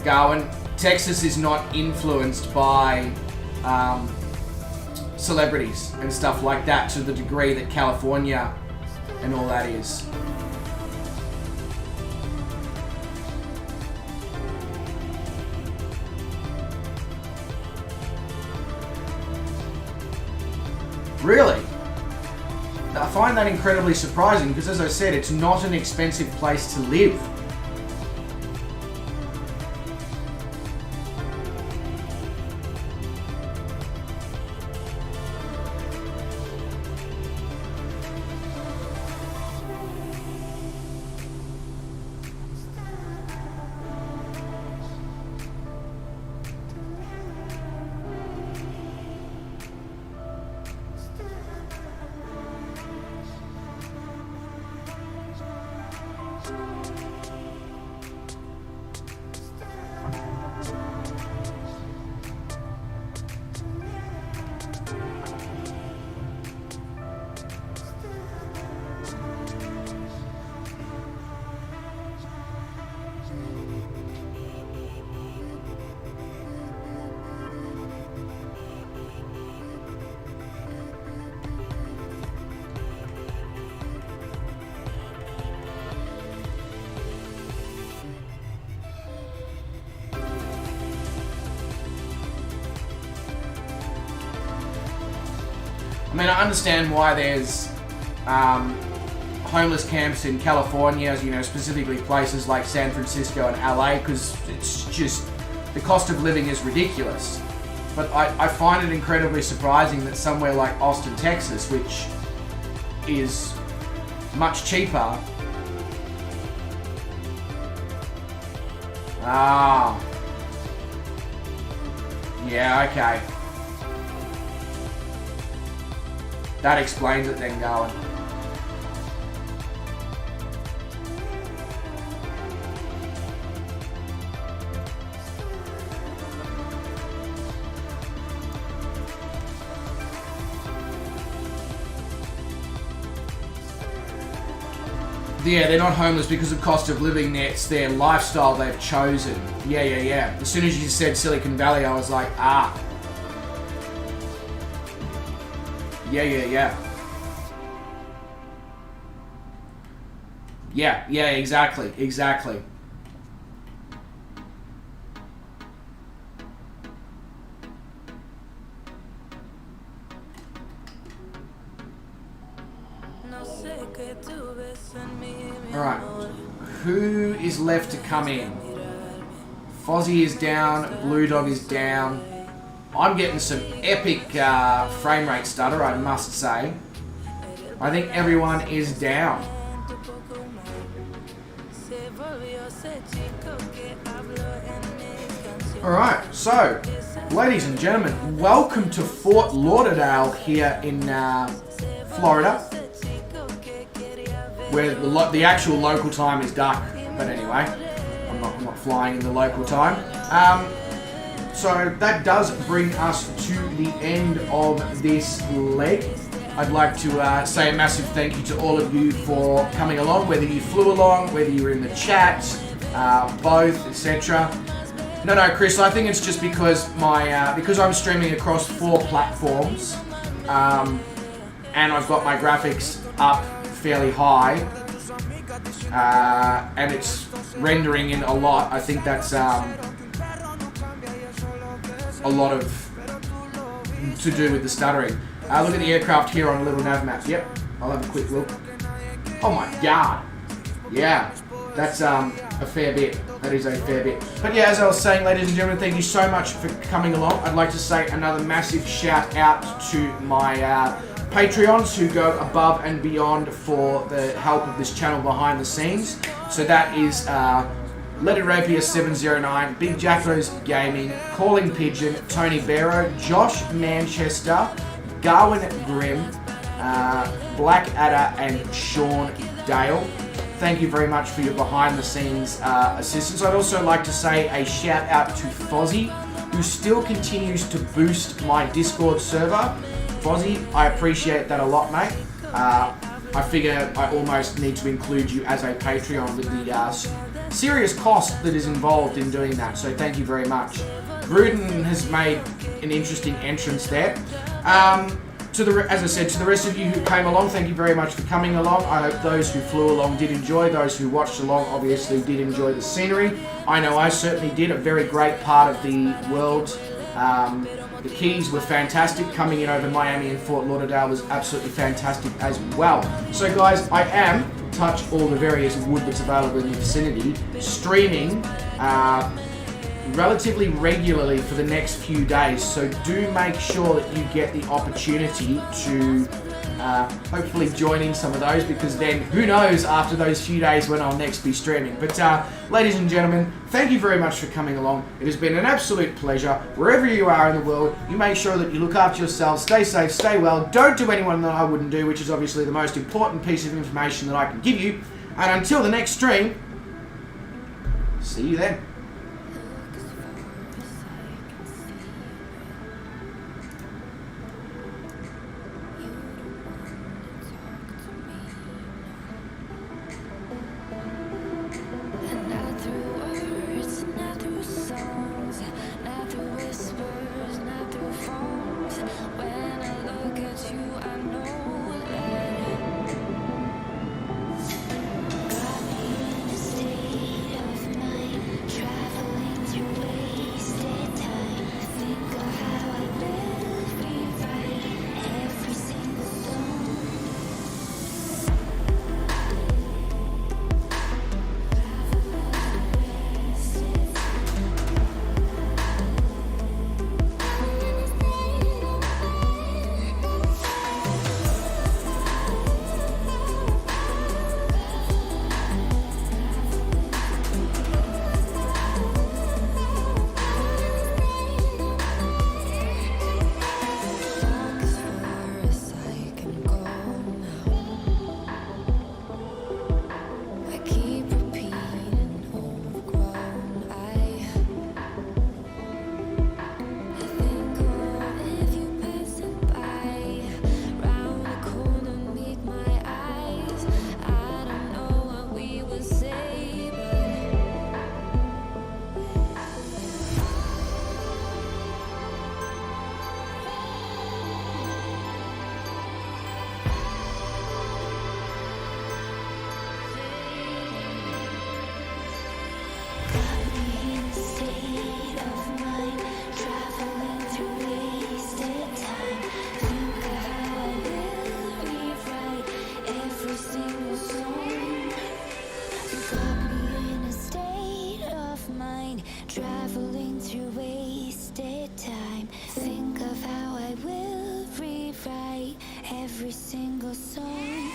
Garwin, Texas is not influenced by celebrities and stuff like that to the degree that California and all that is. Really? find that incredibly surprising because, as I said, it's not an expensive place to live. I mean, I understand why there's homeless camps in California, you know, specifically places like San Francisco and LA, because it's just, the cost of living is ridiculous. But I find it incredibly surprising that somewhere like Austin, Texas, which is much cheaper. Ah. Yeah, okay. That explains it then, going. Yeah, they're not homeless because of cost of living. It's their lifestyle they've chosen. Yeah. As soon as you said Silicon Valley, I was like, ah. Yeah. Yeah, exactly. Alright, who is left to come in? Fozzie is down, Blue Dog is down. I'm getting some epic frame rate stutter, I must say. I think everyone is down. Alright, so, ladies and gentlemen, welcome to Fort Lauderdale here in Florida, where the actual local time is dark. But anyway, I'm not flying in the local time. So that does bring us to the end of this leg. I'd like to say a massive thank you to all of you for coming along, whether you flew along, whether you were in the chat, both, etc. No, Chris, I think it's just because because I'm streaming across 4 platforms, and I've got my graphics up fairly high, and it's rendering in a lot. I think that's a lot of to do with the stuttering. Look at the aircraft here on a little nav map. Yep, I'll have a quick look. Oh my god. Yeah, that's a fair bit. That is a fair bit. But yeah, as I was saying, ladies and gentlemen, thank you so much for coming along. I'd like to say another massive shout out to my Patreons who go above and beyond for the help of this channel behind the scenes. So that is Leaded Rapier 709, Big Jacko's Gaming, Calling Pigeon, Tony Barrow, Josh Manchester, Garwin Grimm, Black Adder, and Sean Dale. Thank you very much for your behind the scenes assistance. I'd also like to say a shout out to Fozzie, who still continues to boost my Discord server. Fozzie, I appreciate that a lot, mate. I figure I almost need to include you as a Patreon with the serious cost that is involved in doing that, so thank you very much. Gruden has made an interesting entrance there. As I said, to the rest of you who came along, thank you very much for coming along. I hope those who flew along did enjoy. Those who watched along obviously did enjoy the scenery. I know I certainly did. A very great part of the world The Keys were fantastic. Coming in over Miami and Fort Lauderdale was absolutely fantastic as well. So guys, I am, touch all the various wood that's available in the vicinity, streaming relatively regularly for the next few days. So do make sure that you get the opportunity to hopefully join in some of those, because then who knows after those few days when I'll next be streaming. But ladies and gentlemen, thank you very much for coming along. It has been an absolute pleasure. Wherever you are in the world, you make sure that you look after yourselves, stay safe, stay well, don't do anyone that I wouldn't do, which is obviously the most important piece of information that I can give you. And until the next stream, see you then. Traveling through wasted time. Think of how I will rewrite every single song.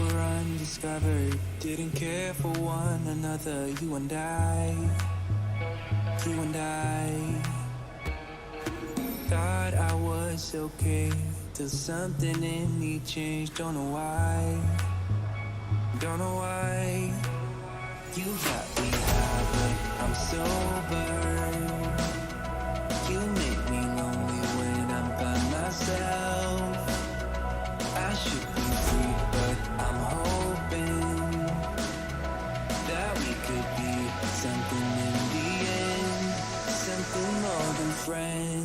Undiscovered, didn't care for one another. You and I thought I was okay till something in me changed. Don't know why. You got me high, but I'm sober. You make me lonely when I'm by myself. I should be free, but I'm hoping that we could be something in the end, something more than friends.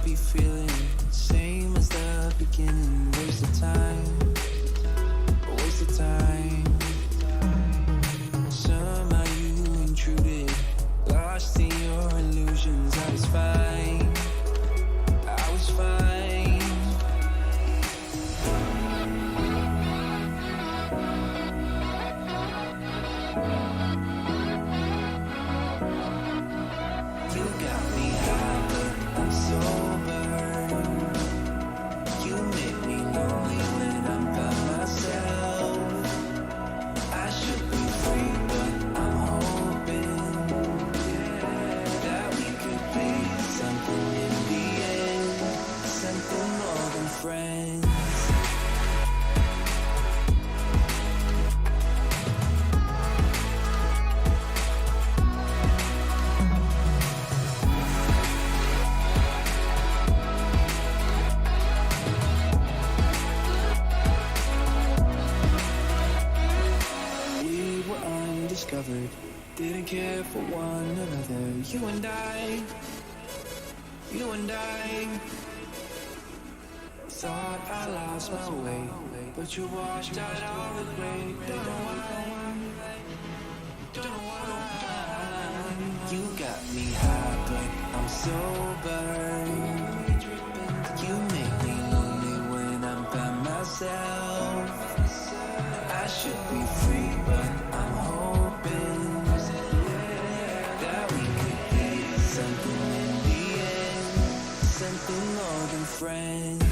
Be feeling same as the beginning, waste of time. waste of time. Somehow you intruded, lost in your illusions. I was fine, I was fine. You got me high, but I'm sober. You make me lonely when I'm by myself. I should be free, but I'm hoping that we could be something in the end, something more than friends. We were undiscovered, didn't care for one another. You and I thought I lost my way, but you washed out all the gray. Don't know why. You got me high, but I'm sober. You make me lonely when I'm by myself. I should be free, but I'm hoping that we could be something in the end, something more than friends.